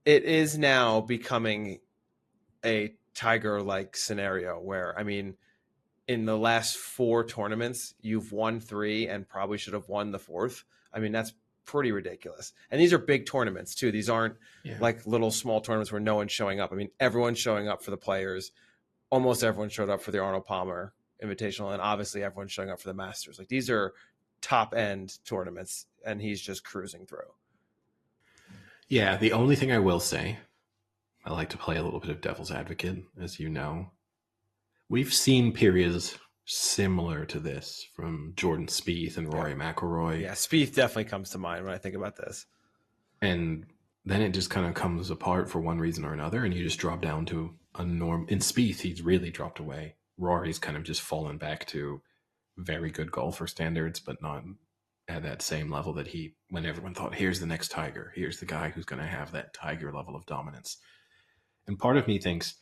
is now becoming a Tiger-like scenario where, I mean, in the last 4 tournaments, you've won 3 and probably should have won the 4th. I mean, that's pretty ridiculous. And these are big tournaments too. These aren't like little small tournaments where no one's showing up. I mean, everyone's showing up for the Players. Almost everyone showed up for the Arnold Palmer Invitational, and obviously everyone's showing up for the Masters. Like, these are top end tournaments, and he's just cruising through. Yeah, the only thing I will say, I like to play a little bit of devil's advocate, as you know. We've seen periods similar to this from Jordan Spieth and Rory McIlroy. Yeah, Spieth definitely comes to mind when I think about this. And then it just kind of comes apart for one reason or another, and you just drop down to a norm. In Spieth, he's really dropped away. Rory's kind of just fallen back to very good golfer standards, but not at that same level that when everyone thought, here's the next Tiger, here's the guy who's going to have that Tiger level of dominance. And part of me thinks,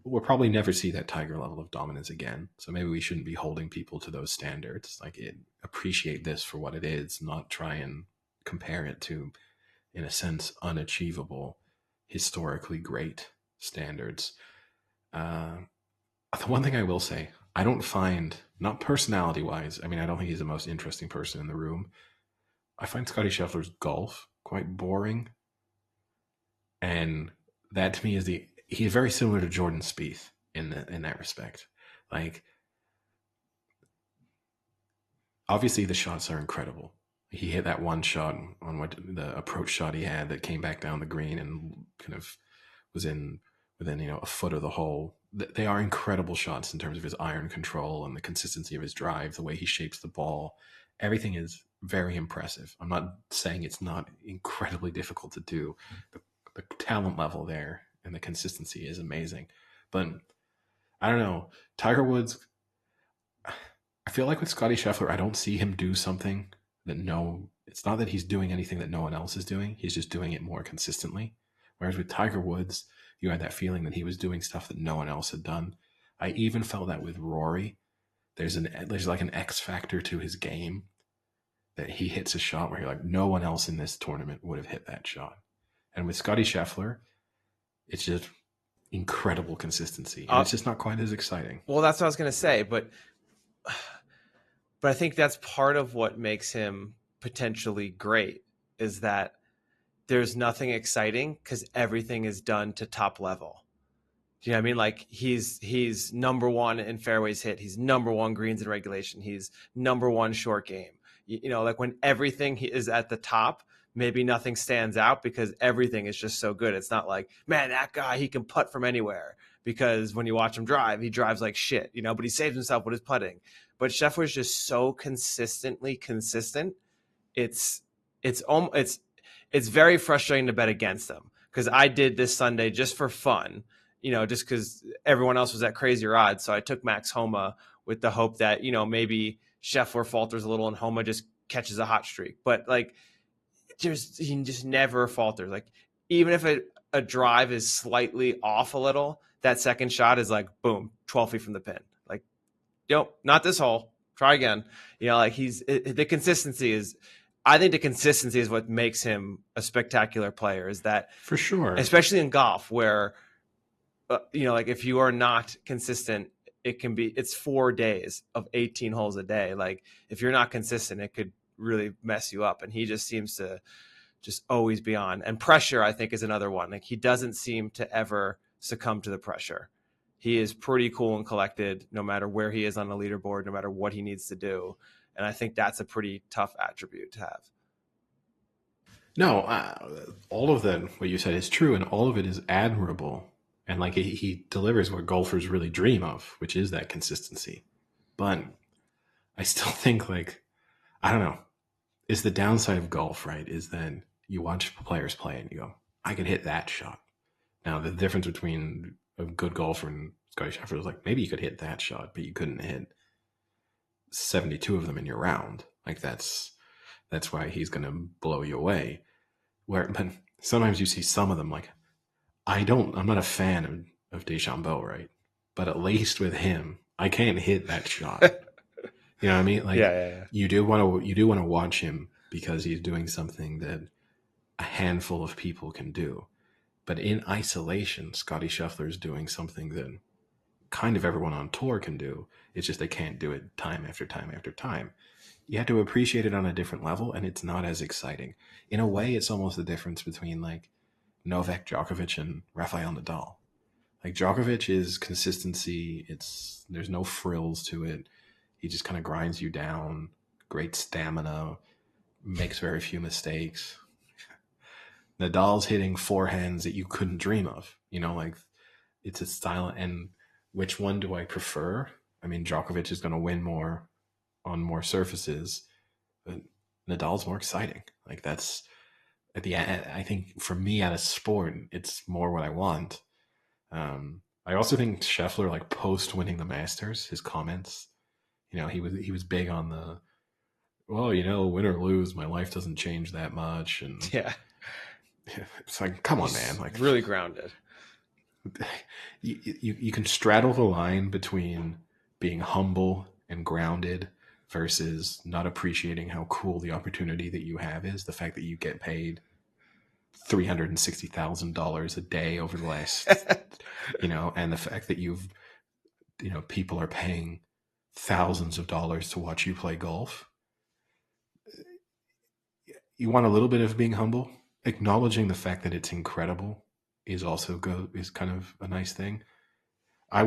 we'll probably never see that Tiger level of dominance again. So maybe we shouldn't be holding people to those standards. Appreciate this for what it is, not try and compare it to, in a sense, unachievable, historically great standards. The one thing I will say, I don't find, not personality-wise, I mean, I don't think he's the most interesting person in the room. I find Scottie Scheffler's golf quite boring. And that to me is he's very similar to Jordan Spieth in that respect. Like, obviously the shots are incredible. He hit that one shot on what the approach shot he had that came back down the green and kind of was within a foot of the hole. They are incredible shots in terms of his iron control and the consistency of his drive, the way he shapes the ball. Everything is very impressive. I'm not saying it's not incredibly difficult to do. The talent level there and the consistency is amazing. But I don't know. Tiger Woods, I feel like with Scottie Scheffler, I don't see him do something it's not that he's doing anything that no one else is doing. He's just doing it more consistently. Whereas with Tiger Woods, you had that feeling that he was doing stuff that no one else had done. I even felt that with Rory. There's like an X factor to his game that he hits a shot where you're like, no one else in this tournament would have hit that shot. And with Scottie Scheffler, it's just incredible consistency. And it's just not quite as exciting. Well, that's what I was going to say, but I think that's part of what makes him potentially great is that there's nothing exciting because everything is done to top level. Do you know what I mean? Like, he's number one in fairways hit. He's number one greens in regulation. He's number one short game. You know, like when everything is at the top, maybe nothing stands out because everything is just so good. It's not like, man, that guy, he can putt from anywhere. because when you watch him drive, he drives like shit, but he saves himself with his putting. But Scheffler's just so consistently consistent. It's it's it's it's very frustrating to bet against him, because I did this Sunday just for fun, just because everyone else was at crazier odds. So I took Max Homa with the hope that, maybe Scheffler falters a little and Homa just catches a hot streak. But like, he just never falters. Like, even if a drive is slightly off a little, that second shot is like, boom, 12 feet from the pin. Like, not this hole. Try again. Like, the consistency is, I think the consistency is what makes him a spectacular player, is that, for sure, especially in golf where, like, if you are not consistent, it's 4 days of 18 holes a day. Like, if you're not consistent, it could really mess you up. And he just seems to just always be on. And pressure, I think, is another one. Like, he doesn't seem to ever succumb to the pressure. He is pretty cool and collected no matter where he is on the leaderboard, no matter what he needs to do. And I think that's a pretty tough attribute to have. No, all of that, what you said, is true, and all of it is admirable. And like, he delivers what golfers really dream of, which is that consistency. But I still think, like, I don't know, is the downside of golf, right, is that you watch players play and you go, I could hit that shot. Now, the difference between a good golfer and Scottie Scheffler is like, maybe you could hit that shot, but you couldn't hit 72 of them in your round. Like, that's why he's going to blow you away. But sometimes you see some of them, like, I'm not a fan of DeChambeau, right? But at least with him, I can't hit that shot. You know what I mean? Like, yeah. You do want to watch him because he's doing something that a handful of people can do. But in isolation, Scottie Scheffler is doing something that kind of everyone on tour can do. It's just they can't do it time after time after time. You have to appreciate it on a different level, and it's not as exciting. In a way, it's almost the difference between like Novak Djokovic and Rafael Nadal. Like, Djokovic is consistency. There's no frills to it. He just kind of grinds you down. Great stamina. Makes very few mistakes. Nadal's hitting forehands that you couldn't dream of. Like, it's a style. And which one do I prefer? I mean, Djokovic is going to win more on more surfaces, but Nadal's more exciting. Like, that's at the end. I think for me, at a sport, it's more what I want. I also think Scheffler, like, post winning the Masters, his comments, he was big on the, well, win or lose, my life doesn't change that much. And yeah, it's like, come on, man. Like, really grounded. You can straddle the line between being humble and grounded versus not appreciating how cool the opportunity that you have is. The fact that you get paid $360,000 a day over the last, and the fact that people are paying thousands of dollars to watch you play golf. You want a little bit of being humble, acknowledging the fact that it's incredible is kind of a nice thing. I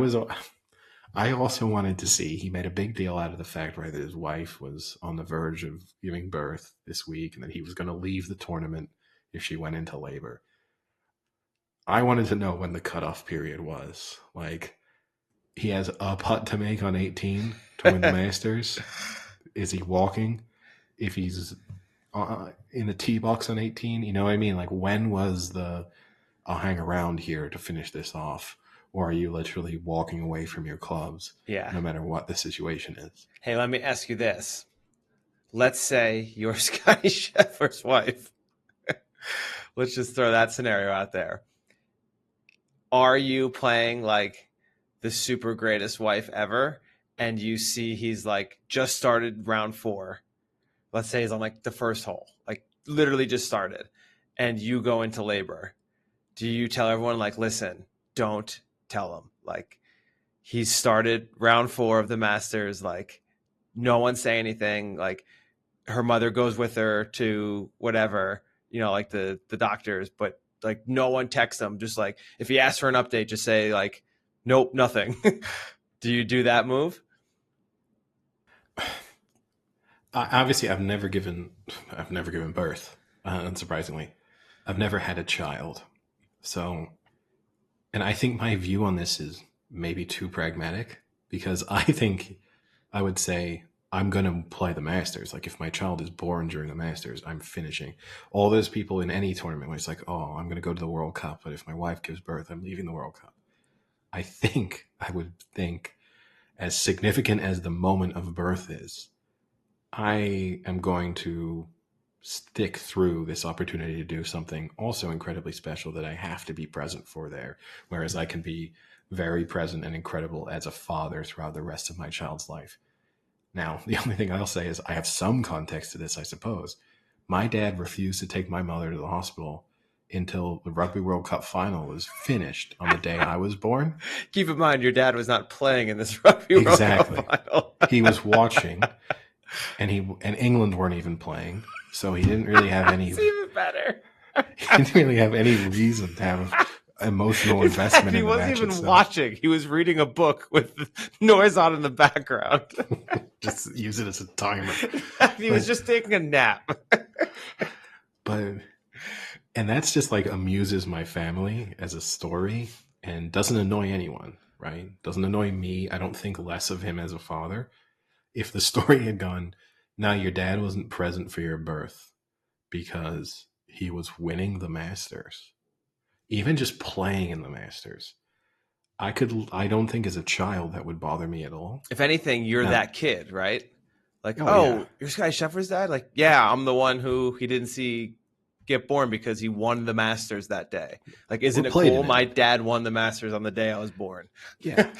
also wanted to see, he made a big deal out of the fact, right, that his wife was on the verge of giving birth this week and that he was going to leave the tournament if she went into labor. I wanted to know when the cutoff period was. Like, he has a putt to make on 18 to win the Masters. Is he walking? If he's in the tee box on 18, you know what I mean? Like, when was I'll hang around here to finish this off? Or are you literally walking away from your clubs? Yeah. No matter what the situation is. Hey, let me ask you this. Let's say you're Scottie Scheffler's wife. Let's just throw that scenario out there. Are you playing like the super greatest wife ever, and you see he's like just started round 4? Let's say he's on like the first hole, like literally just started, and you go into labor. Do you tell everyone, like, listen, don't tell him, like, he's started round 4 of the Masters, like, no one say anything, like, her mother goes with her to whatever, like the doctors, but like no one texts him. Just like, if he asks for an update, just say like, nope, nothing. Do you do that move? Obviously, I've never given birth. Unsurprisingly, I've never had a child, so And I think my view on this is maybe too pragmatic, because I think I would say I'm going to play the Masters. Like if my child is born during the Masters, I'm finishing. All those people in any tournament where it's like, oh, I'm going to go to the World Cup, but if my wife gives birth, I'm leaving the World Cup. I would think, as significant as the moment of birth is, I am going to stick through this opportunity to do something also incredibly special that I have to be present for there. Whereas I can be very present and incredible as a father throughout the rest of my child's life. Now, the only thing I'll say is I have some context to this, I suppose. My dad refused to take my mother to the hospital until the Rugby World Cup final was finished on the day I was born. Keep in mind, your dad was not playing in this Rugby World Cup final. He was watching, and England weren't even playing, so he didn't really have any. It's even better. He didn't really have any reason to have emotional investment. He wasn't even watching. He was reading a book with noise on in the background. Just use it as a timer. He was just taking a nap. And that's just like amuses my family as a story and doesn't annoy anyone, right? Doesn't annoy me. I don't think less of him as a father. If the story had gone, now your dad wasn't present for your birth because he was winning the Masters, even just playing in the Masters, I don't think as a child that would bother me at all. If anything, you're that kid, right? Like, yeah. You're Scottie Scheffler's dad? Like, yeah, I'm the one who he didn't see get born because he won the Masters that day. Like, isn't it cool? My dad won the Masters on the day I was born. Yeah.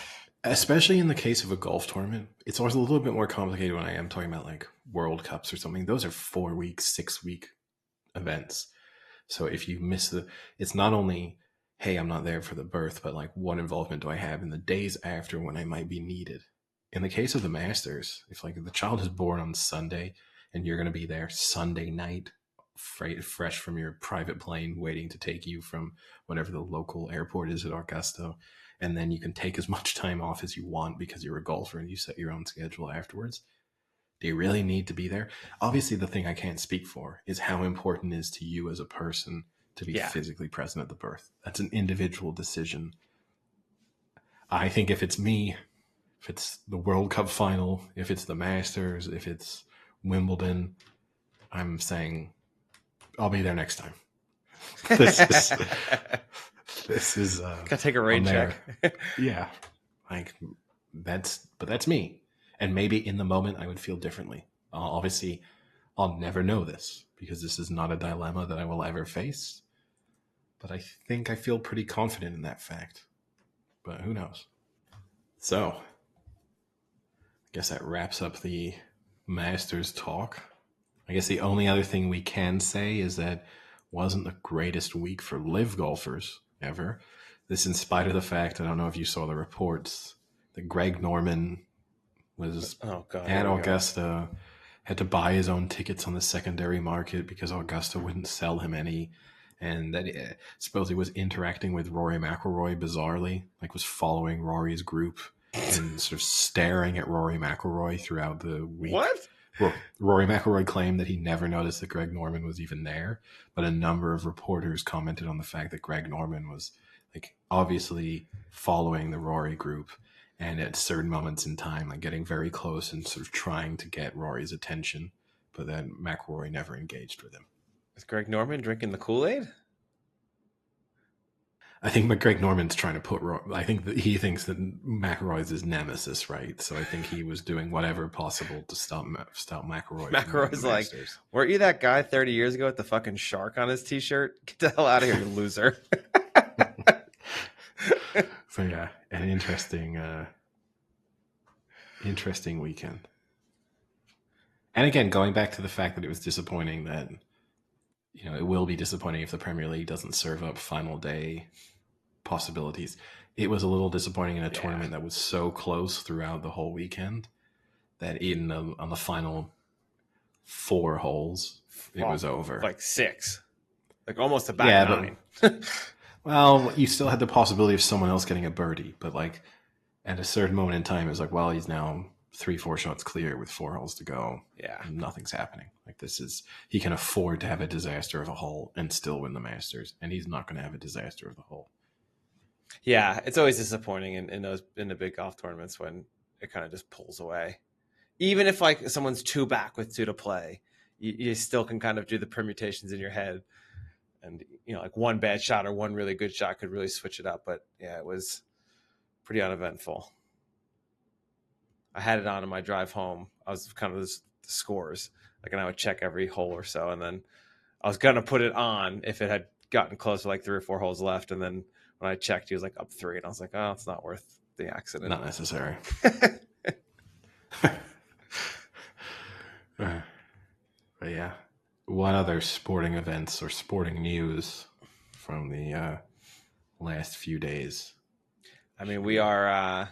Especially in the case of a golf tournament. It's always a little bit more complicated when I am talking about like World Cups or something. Those are 4-week, 6-week events. So if you miss it's not only, hey, I'm not there for the birth, but like what involvement do I have in the days after when I might be needed? In the case of the Masters, if like the child is born on Sunday and you're going to be there Sunday night, fresh from your private plane waiting to take you from whatever the local airport is at Augusta, and then you can take as much time off as you want because you're a golfer and you set your own schedule afterwards. Do you really need to be there? Obviously, the thing I can't speak for is how important it is to you as a person to be physically present at the birth. That's an individual decision. I think if it's me, if it's the World Cup final, if it's the Masters, if it's Wimbledon, I'm saying I'll be there next time. This is gotta take a rain check. Yeah, like that's me. And maybe in the moment I would feel differently. Obviously, I'll never know this because this is not a dilemma that I will ever face. But I think I feel pretty confident in that fact. But who knows? So, I guess that wraps up the Masters talk. I guess the only other thing we can say is that wasn't the greatest week for live golfers ever. This in spite of the fact, I don't know if you saw the reports, that Greg Norman was at Augusta, had to buy his own tickets on the secondary market because Augusta wouldn't sell him any, and that supposedly was interacting with Rory McIlroy bizarrely, like was following Rory's group and sort of staring at Rory McIlroy throughout the week. What? Rory McIlroy claimed that he never noticed that Greg Norman was even there, but a number of reporters commented on the fact that Greg Norman was like obviously following the Rory group, and at certain moments in time, like getting very close and sort of trying to get Rory's attention, but then McIlroy never engaged with him. Is Greg Norman drinking the Kool-Aid? I think Greg Norman's trying to put. I think that he thinks that McIlroy's his nemesis, right? So I think he was doing whatever possible to stop McIlroy. McIlroy's like, weren't you that guy 30 years ago with the fucking shark on his t-shirt? Get the hell out of here, you loser. So yeah, an interesting weekend. And again, going back to the fact that it was disappointing that, you know, it will be disappointing if the Premier League doesn't serve up final day possibilities. It was a little disappointing in a tournament that was so close throughout the whole weekend that on the final 4 holes, it was over. Like 6. Like almost a back 9. But, well, you still had the possibility of someone else getting a birdie, but like at a certain moment in time, it was like, well, he's now 3-4 shots clear with 4 holes to go. Yeah. And nothing's happening. Like he can afford to have a disaster of a hole and still win the Masters. And he's not going to have a disaster of the hole. Yeah, it's always disappointing in the big golf tournaments when it kind of just pulls away. Even if like someone's two back with two to play, you still can kind of do the permutations in your head, and like one bad shot or one really good shot could really switch it up. But yeah, it was pretty uneventful. I had it on in my drive home. I was kind of the scores, like, and I would check every hole or so, and then I was gonna put it on if it had gotten close to like 3 or 4 holes left, and then when I checked, he was like up 3, and I was like, oh, it's not worth the accident. Not necessary. But yeah, what other sporting events or sporting news from the last few days? I mean, we are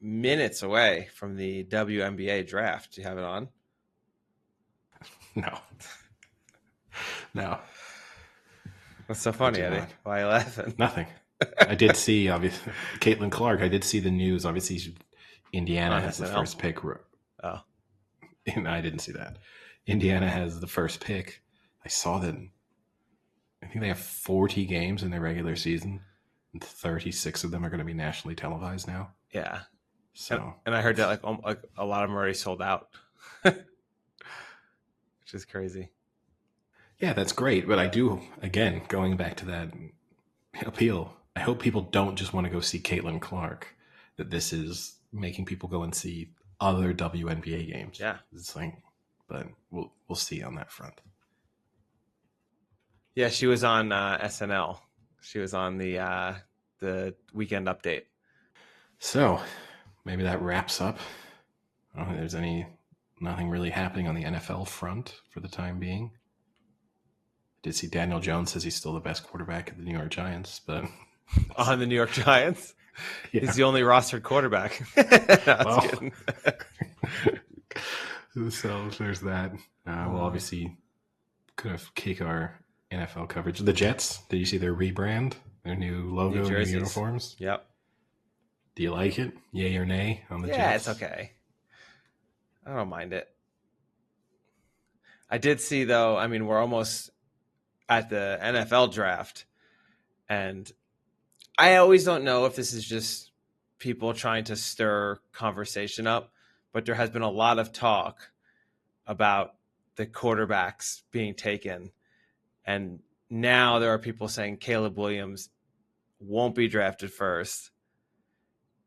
minutes away from the WNBA draft. Do you have it on? No. No. What's so funny, Eddie? Why are you laughing? Nothing. I did see, obviously, Caitlin Clark. I did see the news. Obviously, Indiana has the first pick. Oh. I didn't see that. Indiana has the first pick. I saw that. I think they have 40 games in their regular season, and 36 of them are going to be nationally televised now. Yeah. So, and I heard that like a lot of them are already sold out, which is crazy. Yeah, that's great. But I do, again, going back to that appeal, I hope people don't just want to go see Caitlin Clark, that this is making people go and see other WNBA games. Yeah. It's like, but we'll see on that front. Yeah, she was on SNL. She was on the Weekend Update. So maybe that wraps up. I don't think there's nothing really happening on the NFL front for the time being. I did see Daniel Jones says he's still the best quarterback at the New York Giants, but on the New York Giants, yeah. He's the only rostered quarterback. So there's that. We'll obviously kind of kick our NFL coverage. The Jets, did you see their rebrand? Their new logo, new uniforms? Yep. Do you like it? Yay or nay on the Jets? Yeah, it's okay. I don't mind it. I did see, though, I mean, we're almost at the NFL draft, and I always don't know if this is just people trying to stir conversation up, but there has been a lot of talk about the quarterbacks being taken. And now there are people saying Caleb Williams won't be drafted first.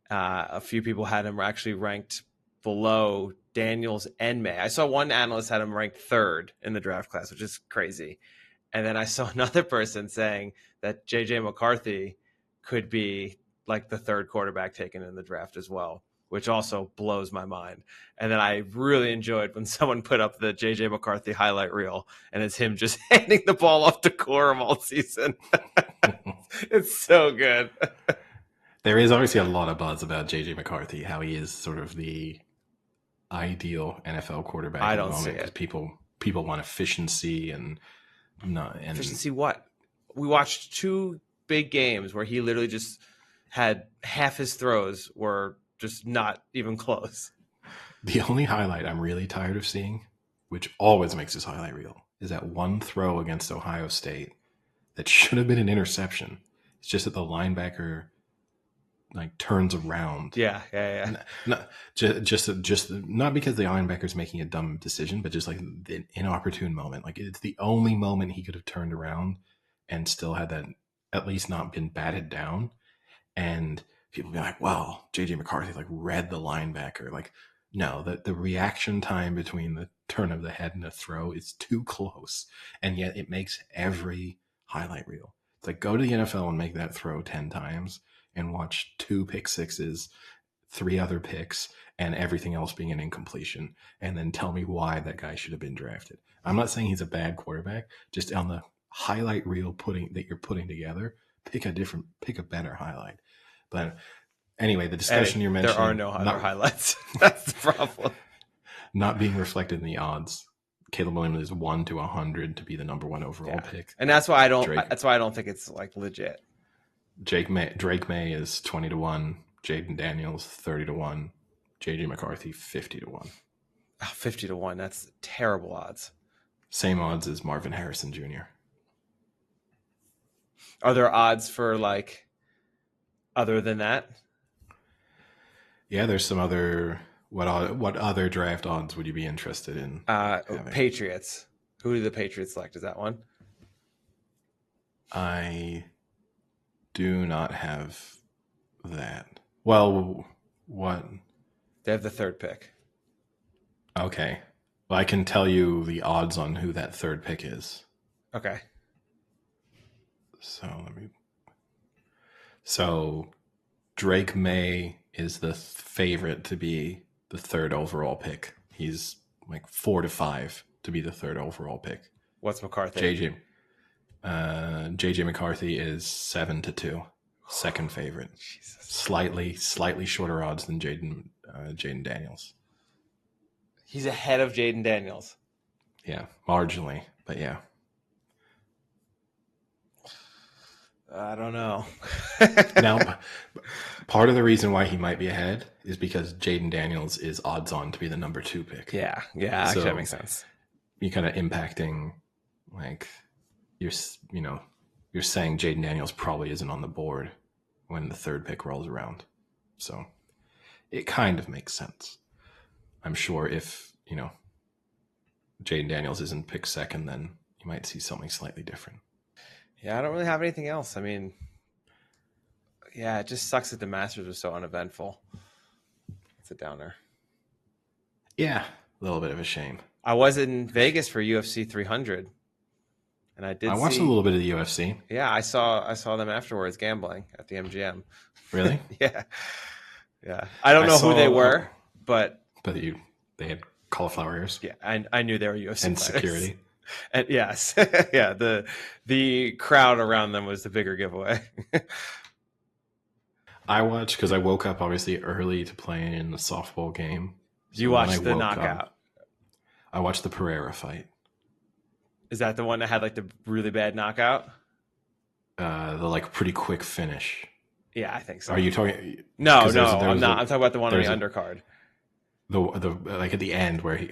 A few people had him actually ranked below Daniels and May. I saw one analyst had him ranked third in the draft class, which is crazy. And then I saw another person saying that J.J. McCarthy could be like the third quarterback taken in the draft as well, which also blows my mind. And then I really enjoyed when someone put up the J.J. McCarthy highlight reel, and it's him just handing the ball off to Corum all season. It's so good. There is obviously a lot of buzz about J.J. McCarthy, how he is sort of the ideal NFL quarterback. I don't see it. People want efficiency and efficiency. What? We watched 2 big games where he literally just had half his throws were just not even close. The only highlight I'm really tired of seeing, which always makes his highlight reel, is that one throw against Ohio State that should have been an interception. It's just that the linebacker like turns around. Yeah. Not, just not because the linebacker's making a dumb decision, but just like an inopportune moment. Like it's the only moment he could have turned around and still had that at least not been batted down. And people be like, "Well, JJ McCarthy like read the linebacker." Like, no, the reaction time between the turn of the head and the throw is too close, and yet it makes every highlight reel. It's like go to the NFL and make that throw 10 times. And watch 2 pick sixes, 3 other picks, and everything else being an incompletion. And then tell me why that guy should have been drafted. I'm not saying he's a bad quarterback. Just on the highlight reel that you're putting together, pick a better highlight. But anyway, the discussion you're mentioning. There are no other highlights. That's the problem. Not being reflected in the odds. Caleb Williams is 1 to 100 to be the number 1 overall pick. And that's why I don't think it's like legit. Drake May is 20 to 1. Jaden Daniels 30 to 1. JJ McCarthy 50 to 1. Oh, 50 to 1. That's terrible odds. Same odds as Marvin Harrison Jr. Are there odds for like Other than that, Yeah, there's some other. What other draft odds would you be interested in having? Patriots. Who do the Patriots select? Is that one? I do not have that. Well, what? They have the third pick. Okay. Well, I can tell you the odds on who that third pick is. Okay. So Drake May is the favorite to be the third overall pick. He's like 4-5 to be the third overall pick. What's McCarthy? JJ McCarthy is 7-2, second favorite. Jesus. Slightly shorter odds than Jaden Daniels. He's ahead of Jaden Daniels. Yeah, marginally, but yeah. I don't know. Now, part of the reason why he might be ahead is because Jaden Daniels is odds on to be the number 2 pick. Yeah, actually that makes sense. You're kind of impacting, like, you're saying Jaden Daniels probably isn't on the board when the third pick rolls around. So it kind of makes sense. I'm sure if, Jaden Daniels isn't picked second, then you might see something slightly different. Yeah, I don't really have anything else. I mean, yeah, it just sucks that the Masters was so uneventful. It's a downer. Yeah, a little bit of a shame. I was in Vegas for UFC 300, and I watched a little bit of the UFC. Yeah, I saw them afterwards gambling at the MGM. Really? Yeah. I don't know who they were, but they had cauliflower ears. Yeah, I knew they were UFC and fighters. Security. And yes, yeah, the crowd around them was the bigger giveaway. I watched because I woke up obviously early to play in the softball game. You watched the knockout. I watched the Pereira fight. Is that the one that had like the really bad knockout? The like pretty quick finish. Yeah, I think so. Are you talking? No, I'm not. I'm talking about the one on the undercard. The like at the end where he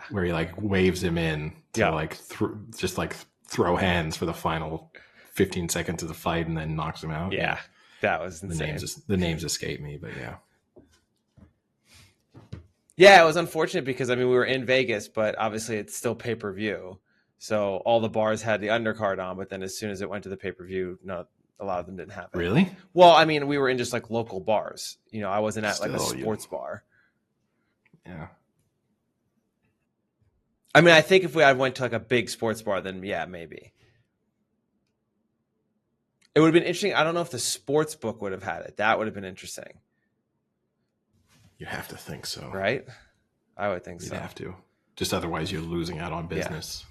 where he like waves him in to like just like throw hands for the final 15 seconds of the fight and then knocks him out. Yeah, that was insane. The names escape me, but yeah. Yeah, it was unfortunate because we were in Vegas, but obviously it's still pay-per-view. So all the bars had the undercard on, but then as soon as it went to the pay-per-view, a lot of them didn't have it. Really? Well, we were in just like local bars. I wasn't at like a sports bar. Yeah. I think if I went to like a big sports bar, then yeah, maybe. It would have been interesting. I don't know if the sports book would have had it. That would have been interesting. You have to think so. Right? I would think so. You'd have to. Just otherwise you're losing out on business. Yeah.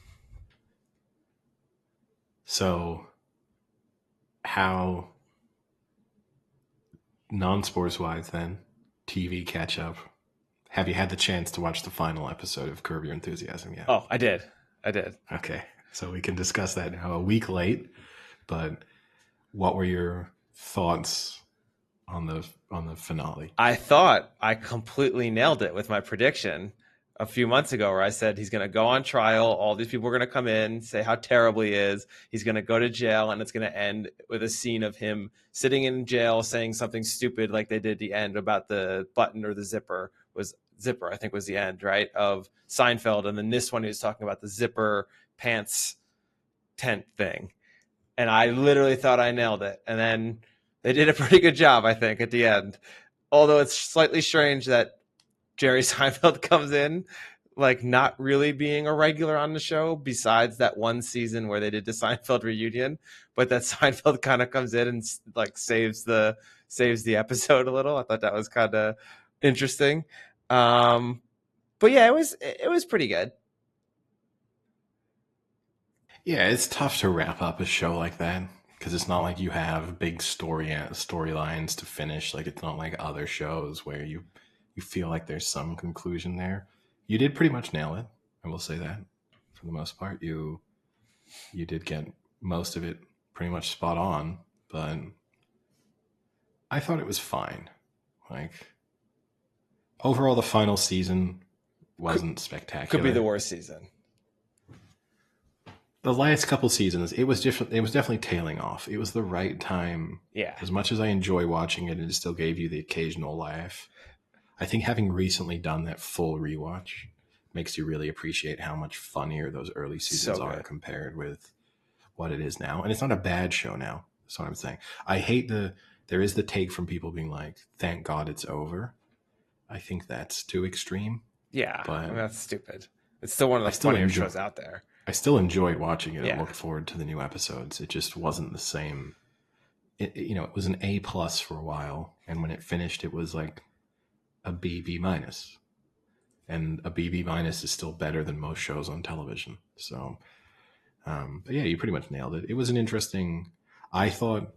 So how non-sports wise then, TV catch up. Have you had the chance to watch the final episode of Curb Your Enthusiasm yet? Oh, I did. Okay. So we can discuss that now, a week late, but what were your thoughts on the finale? I thought I completely nailed it with my prediction a few months ago where I said he's going to go on trial. All these people are going to come in, say how terrible he is. He's going to go to jail, and it's going to end with a scene of him sitting in jail saying something stupid like they did at the end about the button or the zipper, I think was the end, right, of Seinfeld. And then this one he was talking about the zipper pants tent thing. And I literally thought I nailed it. And then they did a pretty good job, I think, at the end. Although it's slightly strange that Jerry Seinfeld comes in, like not really being a regular on the show, besides that one season where they did the Seinfeld reunion. But that Seinfeld kind of comes in and like saves the episode a little. I thought that was kind of interesting. But yeah, it was pretty good. Yeah, it's tough to wrap up a show like that because it's not like you have big storylines to finish. Like it's not like other shows where you feel like there's some conclusion there. You did pretty much nail it. I will say that for the most part, you did get most of it pretty much spot on, but I thought it was fine. Like overall, the final season wasn't spectacular. Could be the worst season. the last couple seasons, it was different. It was definitely tailing off. It was the right time. Yeah. As much as I enjoy watching it, it still gave you the occasional laugh. I think having recently done that full rewatch makes you really appreciate how much funnier those early seasons So are good. compared with what it is now. And it's not a bad show now. That's what I'm saying. I hate there is the take from people being like, thank God it's over. I think that's too extreme. Yeah, I But mean, that's stupid. It's still one of I the still funnier enjoy shows out there. I still enjoyed watching it and Yeah. looked forward to the new episodes. It just wasn't the same. It was an A plus for a while, and when it finished, it was like a B minus, and a B minus is still better than most shows on television. So, but yeah, you pretty much nailed it. It was an interesting. I thought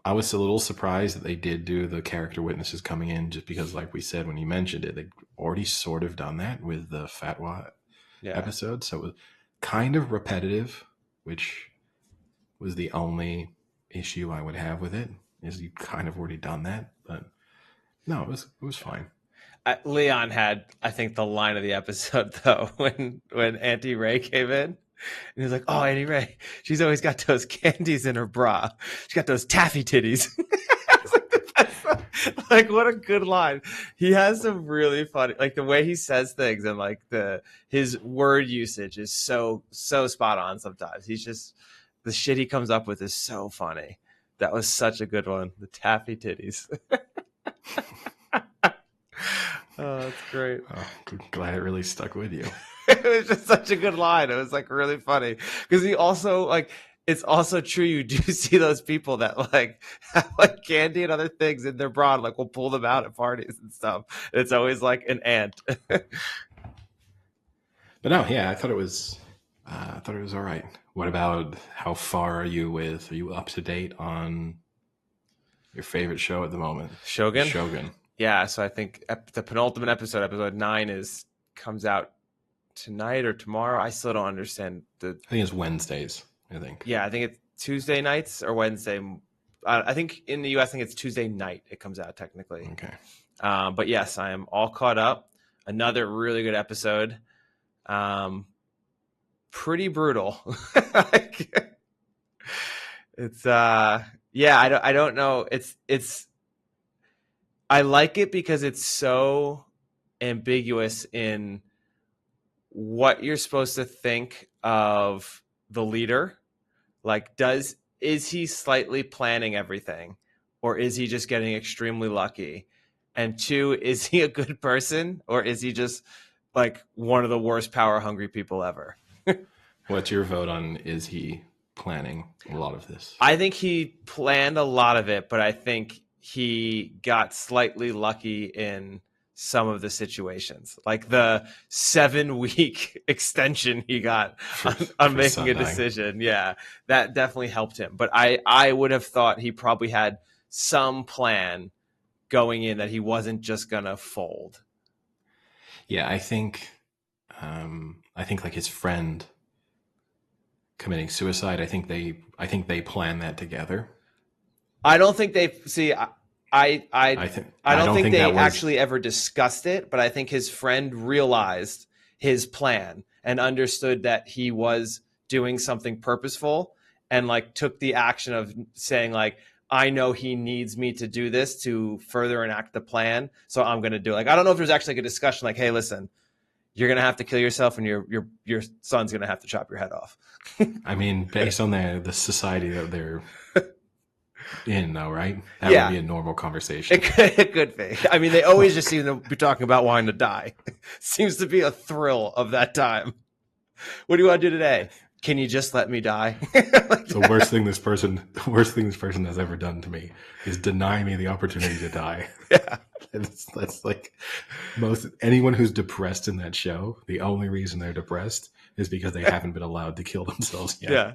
I was a little surprised that they did do the character witnesses coming in, just because, like we said when you mentioned it, they'd already sort of done that with the Fatwa episode, so it was kind of repetitive, which was the only issue I would have with it. Is you kind of already done that, but no, it was fine. Leon had, I think, the line of the episode though when Auntie Ray came in. And he's like, "Oh, Auntie Ray, she's always got those candies in her bra. She's got those taffy titties." Like, what a good line. He has some really funny, like the way he says things, and like his word usage is so spot on sometimes. He's just, the shit he comes up with is so funny. That was such a good one. The taffy titties. Oh, that's great. Oh, glad it really stuck with you. It was just such a good line. It was like really funny because he also, like, it's also true. You do see those people that like have like candy and other things in their bra, and, like, will pull them out at parties and stuff. And it's always like an ant. But no, yeah, I thought it was all right. What about how far are you up to date on your favorite show at the moment? Shogun. Yeah, so I think the penultimate episode 9, comes out tonight or tomorrow. I still don't understand I think it's Wednesdays. I think. Yeah, I think it's Tuesday nights or Wednesday. I think in the US, I think it's Tuesday night it comes out technically. Okay. But yes, I am all caught up. Another really good episode. Pretty brutal. Like, it's yeah, I don't know. It's I like it because it's so ambiguous in what you're supposed to think of the leader. Like, is he slightly planning everything, or is he just getting extremely lucky? And 2, is he a good person, or is he just like one of the worst power hungry people ever? What's your vote on, is he planning a lot of this? I think he planned a lot of it, but I think he got slightly lucky in some of the situations, like the 7-week extension he got on making a decision. Yeah, that definitely helped him. But I would have thought he probably had some plan going in, that he wasn't just gonna fold. Yeah, I think like his friend committing suicide, I think they plan that together. I don't think they see. I don't think they actually ever discussed it, but I think his friend realized his plan and understood that he was doing something purposeful, and like took the action of saying, like, I know he needs me to do this to further enact the plan, so I'm going to do it. Like, I don't know if there's actually like a discussion like, hey, listen, you're going to have to kill yourself, and your son's going to have to chop your head off. I mean, based on the society that they're in, though, right? That would be a normal conversation. It could be. I mean, they always just seem to be talking about wanting to die. Seems to be a thrill of that time. What do you want to do today? Can you just let me die? Like, the worst thing this person has ever done to me is deny me the opportunity to die. Yeah. That's like anyone who's depressed in that show, the only reason they're depressed is because they haven't been allowed to kill themselves yet. Yeah.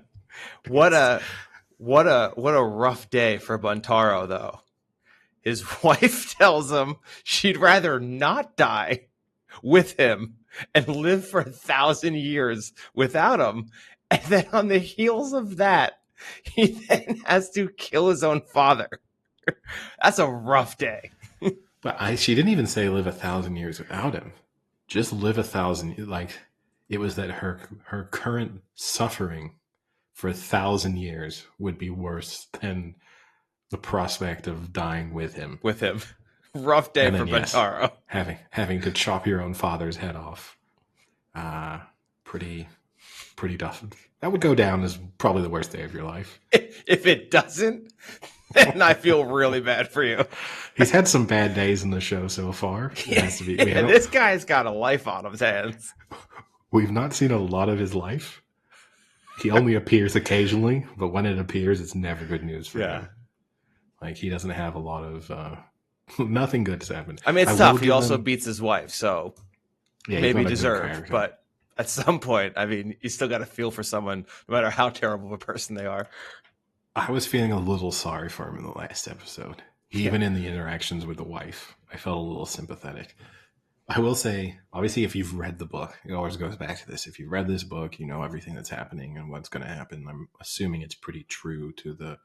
What a rough day for Buntaro, though. His wife tells him she'd rather not die with him and live for 1,000 years without him. And then on the heels of that, he then has to kill his own father. That's a rough day. But she didn't even say live 1,000 years without him. Just live 1,000. Like, it was that her current suffering for 1,000 years would be worse than the prospect of dying with him. With him. Rough day And for then, yes, Bantaro. having to chop your own father's head off. Pretty tough. That would go down as probably the worst day of your life. If it doesn't, then I feel really bad for you. He's had some bad days in the show so far. This guy's got a life on his hands. We've not seen a lot of his life. He only appears occasionally, but when it appears, it's never good news for him. Like, he doesn't have a lot of nothing good has happened. I mean, it's tough. He also beats his wife, so maybe deserved. But at some point, I mean, you still got to feel for someone, no matter how terrible of a person they are. I was feeling a little sorry for him in the last episode. Even in the interactions with the wife, I felt a little sympathetic. I will say, obviously, if you've read the book, it always goes back to this. If you've read this book, you know everything that's happening and what's going to happen. I'm assuming it's pretty true to the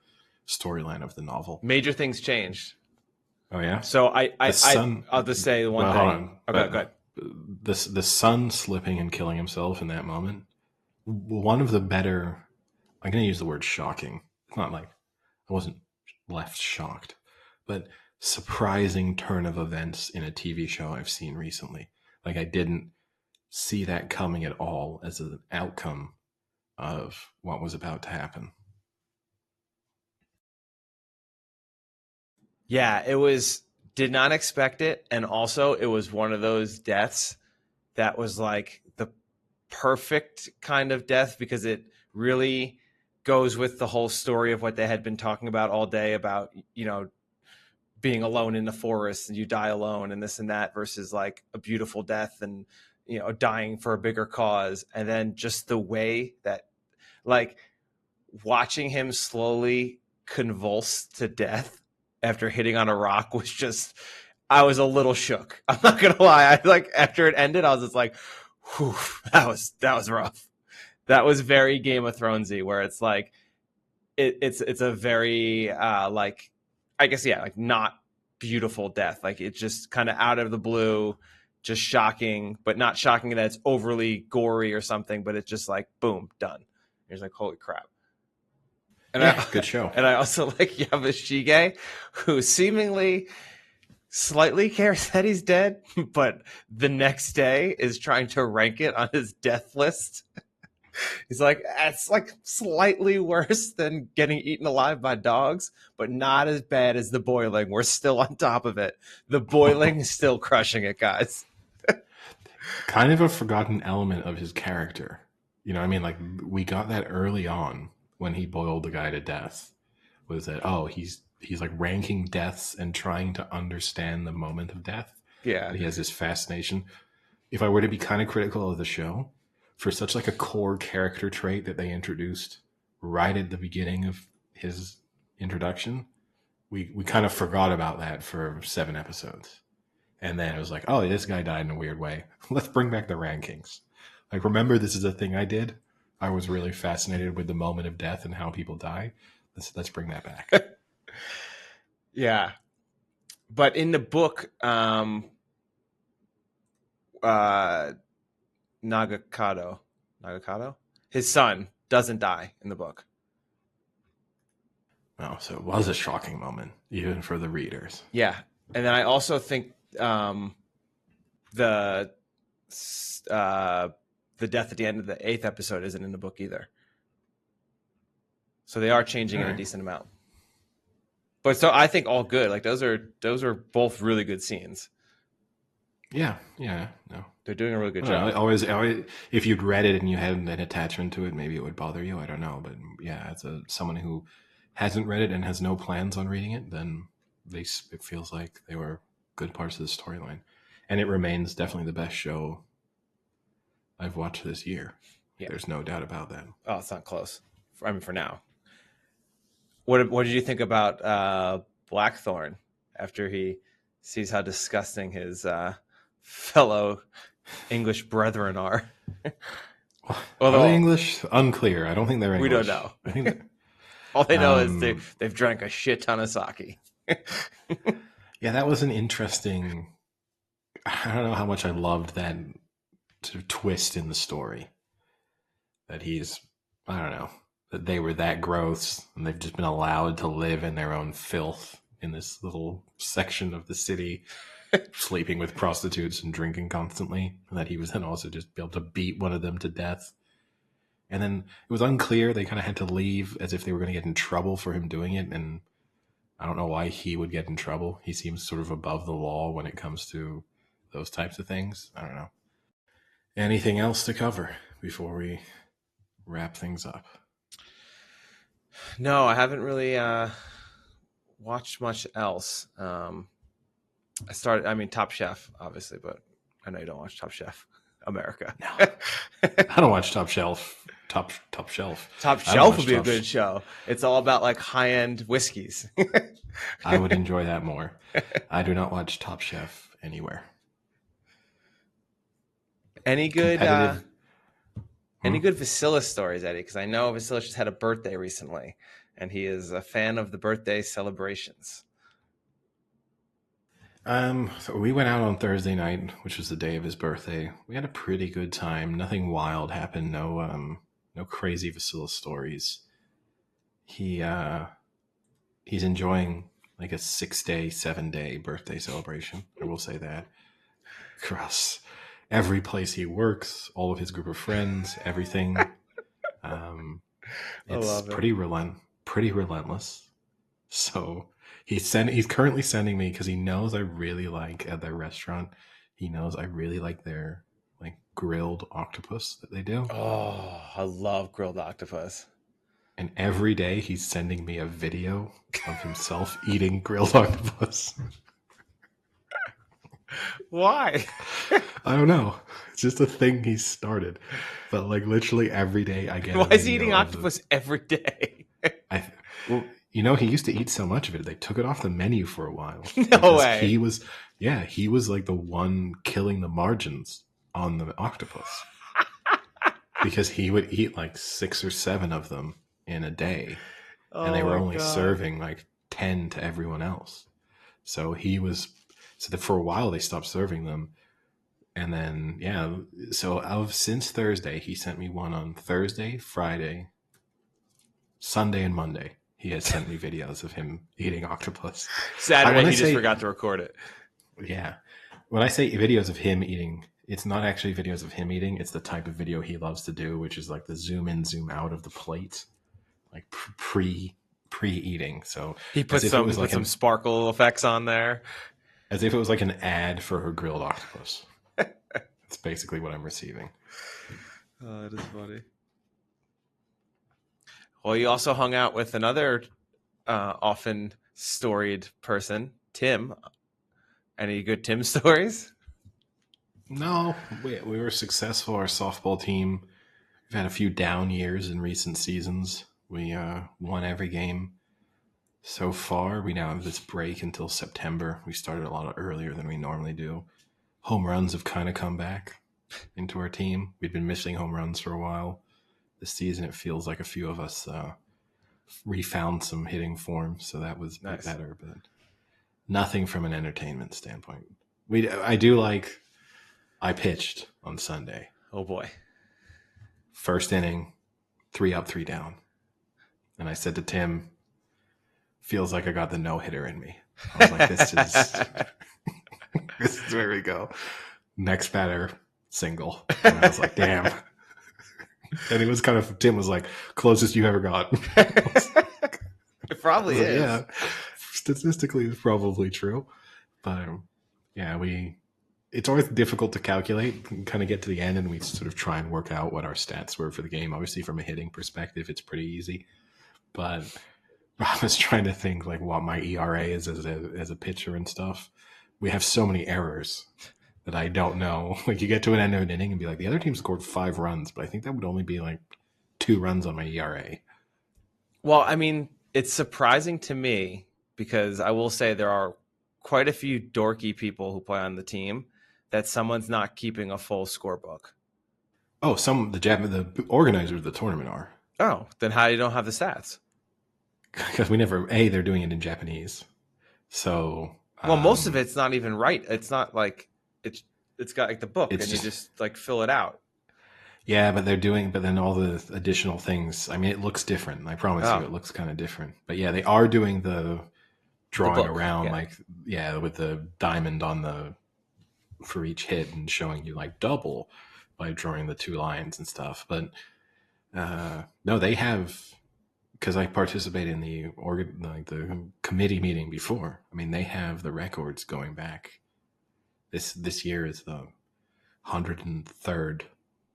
storyline of the novel. Major things changed. Oh, yeah? So I'll just say one thing. Go ahead. The son slipping and killing himself in that moment, one of the better, I'm going to use the word shocking. It's not like I wasn't left shocked, but surprising turn of events in a TV show I've seen recently. Like, I didn't see that coming at all as an outcome of what was about to happen. Yeah, did not expect it. And also it was one of those deaths that was like the perfect kind of death, because it really goes with the whole story of what they had been talking about all day about, you know, being alone in the forest and you die alone and this and that, versus like a beautiful death and, you know, dying for a bigger cause. And then just the way that, like, watching him slowly convulse to death after hitting on a rock was just, I was a little shook. I'm not going to lie. I like, after it ended, I was just like, whew, that was rough. That was very Game of Thronesy, where it's like, it's a very, like, I guess, yeah, like not beautiful death. Like, it's just kind of out of the blue, just shocking, but not shocking that it's overly gory or something, but it's just like, boom, done. You're like, holy crap. And yeah, good show. And I also like Yamashige, who seemingly slightly cares that he's dead, but the next day is trying to rank it on his death list. He's like, it's like slightly worse than getting eaten alive by dogs, but not as bad as the boiling. We're still on top of it. The boiling is still crushing it, guys. Kind of a forgotten element of his character. You know what I mean? Like, we got that early on when he boiled the guy to death. Was that, oh, he's like ranking deaths and trying to understand the moment of death. Yeah. He has this fascination. If I were to be kind of critical of the show, for such like a core character trait that they introduced right at the beginning of his introduction, we kind of forgot about that for 7 episodes. And then it was like, oh, this guy died in a weird way. Let's bring back the rankings. Like, remember, this is a thing I did. I was really fascinated with the moment of death and how people die. Let's bring that back. Yeah. But in the book, Nagakado, his son doesn't die in the book. Oh, so it was a shocking moment, even for the readers. Yeah. And then I also think the death at the end of the 8th episode isn't in the book either. So they are changing it a decent amount. But so I think all good. Like, those are both really good scenes. Yeah, no. They're doing a really good job. Always, if you'd read it and you had an attachment to it, maybe it would bother you. I don't know. But yeah, as someone who hasn't read it and has no plans on reading it, then it feels like they were good parts of the storyline. And it remains definitely the best show I've watched this year. Yeah. There's no doubt about that. Oh, it's not close. I mean, for now. What did you think about Blackthorn after he sees how disgusting his fellow English brethren are? Although, are they English? Unclear. I don't think they're English. We don't know. I think all they know is they've drank a shit ton of sake. Yeah, that was an interesting... I don't know how much I loved that sort of twist in the story that he's, I don't know, that they were that gross and they've just been allowed to live in their own filth in this little section of the city, sleeping with prostitutes and drinking constantly, and that he was then also just be able to beat one of them to death. And then it was unclear. They kind of had to leave as if they were going to get in trouble for him doing it. And I don't know why he would get in trouble. He seems sort of above the law when it comes to those types of things. I don't know. Anything else to cover before we wrap things up? No, I haven't really watched much else. Top Chef, obviously, but I know you don't watch Top Chef America. No. I don't watch Top Shelf. Top Shelf. Top Shelf would be a good show. It's all about like high-end whiskeys. I would enjoy that more. I do not watch Top Chef anywhere. Any good Vasilis stories, Eddie? Because I know Vasilis just had a birthday recently, and he is a fan of the birthday celebrations. So we went out on Thursday night, which was the day of his birthday. We had a pretty good time. Nothing wild happened. No crazy Vasilis stories. He's enjoying like a 6-day, 7-day birthday celebration. I will say that. Cross every place he works, all of his group of friends, everything. It's pretty relentless. So he's currently sending me, because he knows I really like at their restaurant. He knows I really like their like grilled octopus that they do. Oh, I love grilled octopus. And every day he's sending me a video of himself eating grilled octopus. Why? I don't know. It's just a thing he started. But like literally every day I get. Why is he eating octopus every day? He used to eat so much of it. They took it off the menu for a while. No way. He was like the one killing the margins on the octopus. Because he would eat like 6 or 7 of them in a day. And they were only serving like 10 to everyone else. So for a while they stopped serving them. And then, since Thursday, he sent me one on Thursday, Friday, Sunday, and Monday. He has sent me videos of him eating octopus. Saturday, he just forgot to record it. Yeah. When I say videos of him eating, it's not actually videos of him eating. It's the type of video he loves to do, which is like the zoom in, zoom out of the plate, like pre-eating. So he put some sparkle effects on there. As if it was like an ad for her grilled octopus. That's basically what I'm receiving. Oh, that is funny. Well, you also hung out with another often storied person, Tim. Any good Tim stories? No, we were successful. Our softball team, we've had a few down years in recent seasons. We won every game so far. We now have this break until September. We started a lot earlier than we normally do. Home runs have kind of come back into our team. We'd been missing home runs for a while. This season, it feels like a few of us refound some hitting form, so that was nice. Better, but nothing from an entertainment standpoint. I pitched on Sunday. Oh boy. First inning, 3 up, 3 down. And I said to Tim, feels like I got the no-hitter in me. I was like, this is where we go. Next batter, single. And I was like, damn. And it was Tim was like, closest you ever got. It probably is. Yeah. Statistically, it's probably true. But it's always difficult to calculate and kind of get to the end, and we sort of try and work out what our stats were for the game. Obviously, from a hitting perspective, it's pretty easy. But I was trying to think like what my ERA is as a pitcher and stuff. We have so many errors that I don't know. Like you get to an end of an inning and be like, the other team scored 5 runs, but I think that would only be like 2 runs on my ERA. Well, I mean, it's surprising to me because I will say there are quite a few dorky people who play on the team that someone's not keeping a full scorebook. Oh, the organizers of the tournament are. Oh, then how you don't have the stats? Because they're doing it in Japanese. So most of it's not even right. It's not like it's got like the book, It's and you just like fill it out. Yeah, but then all the additional things. I mean, it looks different. I promise you, it looks kind of different. But yeah, they are doing the drawing book, around, yeah. like, yeah, with the diamond on the for each hit and showing you like double by drawing the two lines and stuff. But no, they have, because I participated in the committee meeting before. I mean, they have the records going back. This year is the 103rd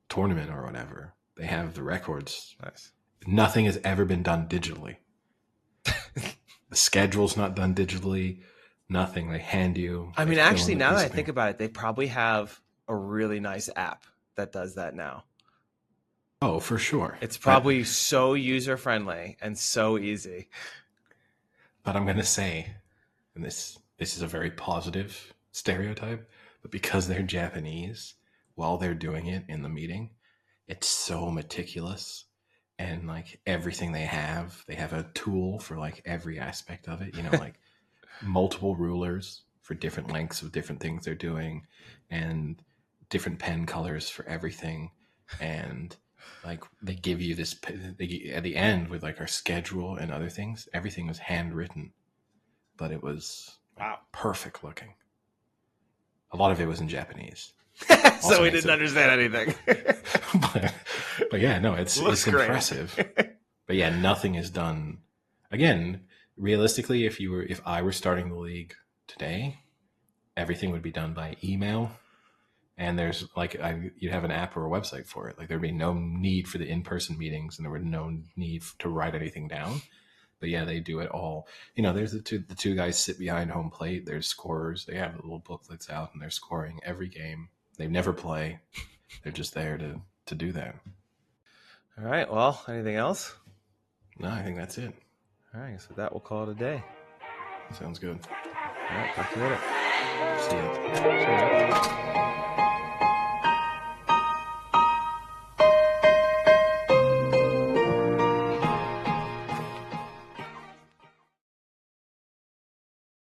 tournament or whatever. They have the records. Nice. Nothing has ever been done digitally. The schedule's not done digitally. Nothing. They hand you. I mean, actually, now that I think about it, they probably have a really nice app that does that now. Oh, for sure. It's probably so user friendly and so easy. But I'm going to say, and this is a very positive stereotype, but because they're Japanese, while they're doing it in the meeting, it's so meticulous. And like everything they have a tool for like every aspect of it, you know, like multiple rulers for different lengths of different things they're doing, and different pen colors for everything. And like they give you this at the end with like our schedule and other things. Everything was handwritten, but it was perfect looking. A lot of it was in Japanese. So we didn't understand anything. but yeah, no, it's impressive. But yeah, nothing is done. Again, realistically, if I were starting the league today, everything would be done by email. And there's like you'd have an app or a website for it. Like there'd be no need for the in-person meetings, and there would no need to write anything down. But yeah, they do it all. You know, there's the two guys sit behind home plate. There's scorers. They have little booklets out, and they're scoring every game. They never play. They're just there to do that. All right. Well, anything else? No, I think that's it. All right. So that will call it a day. Sounds good. All right. Talk to you later. See ya.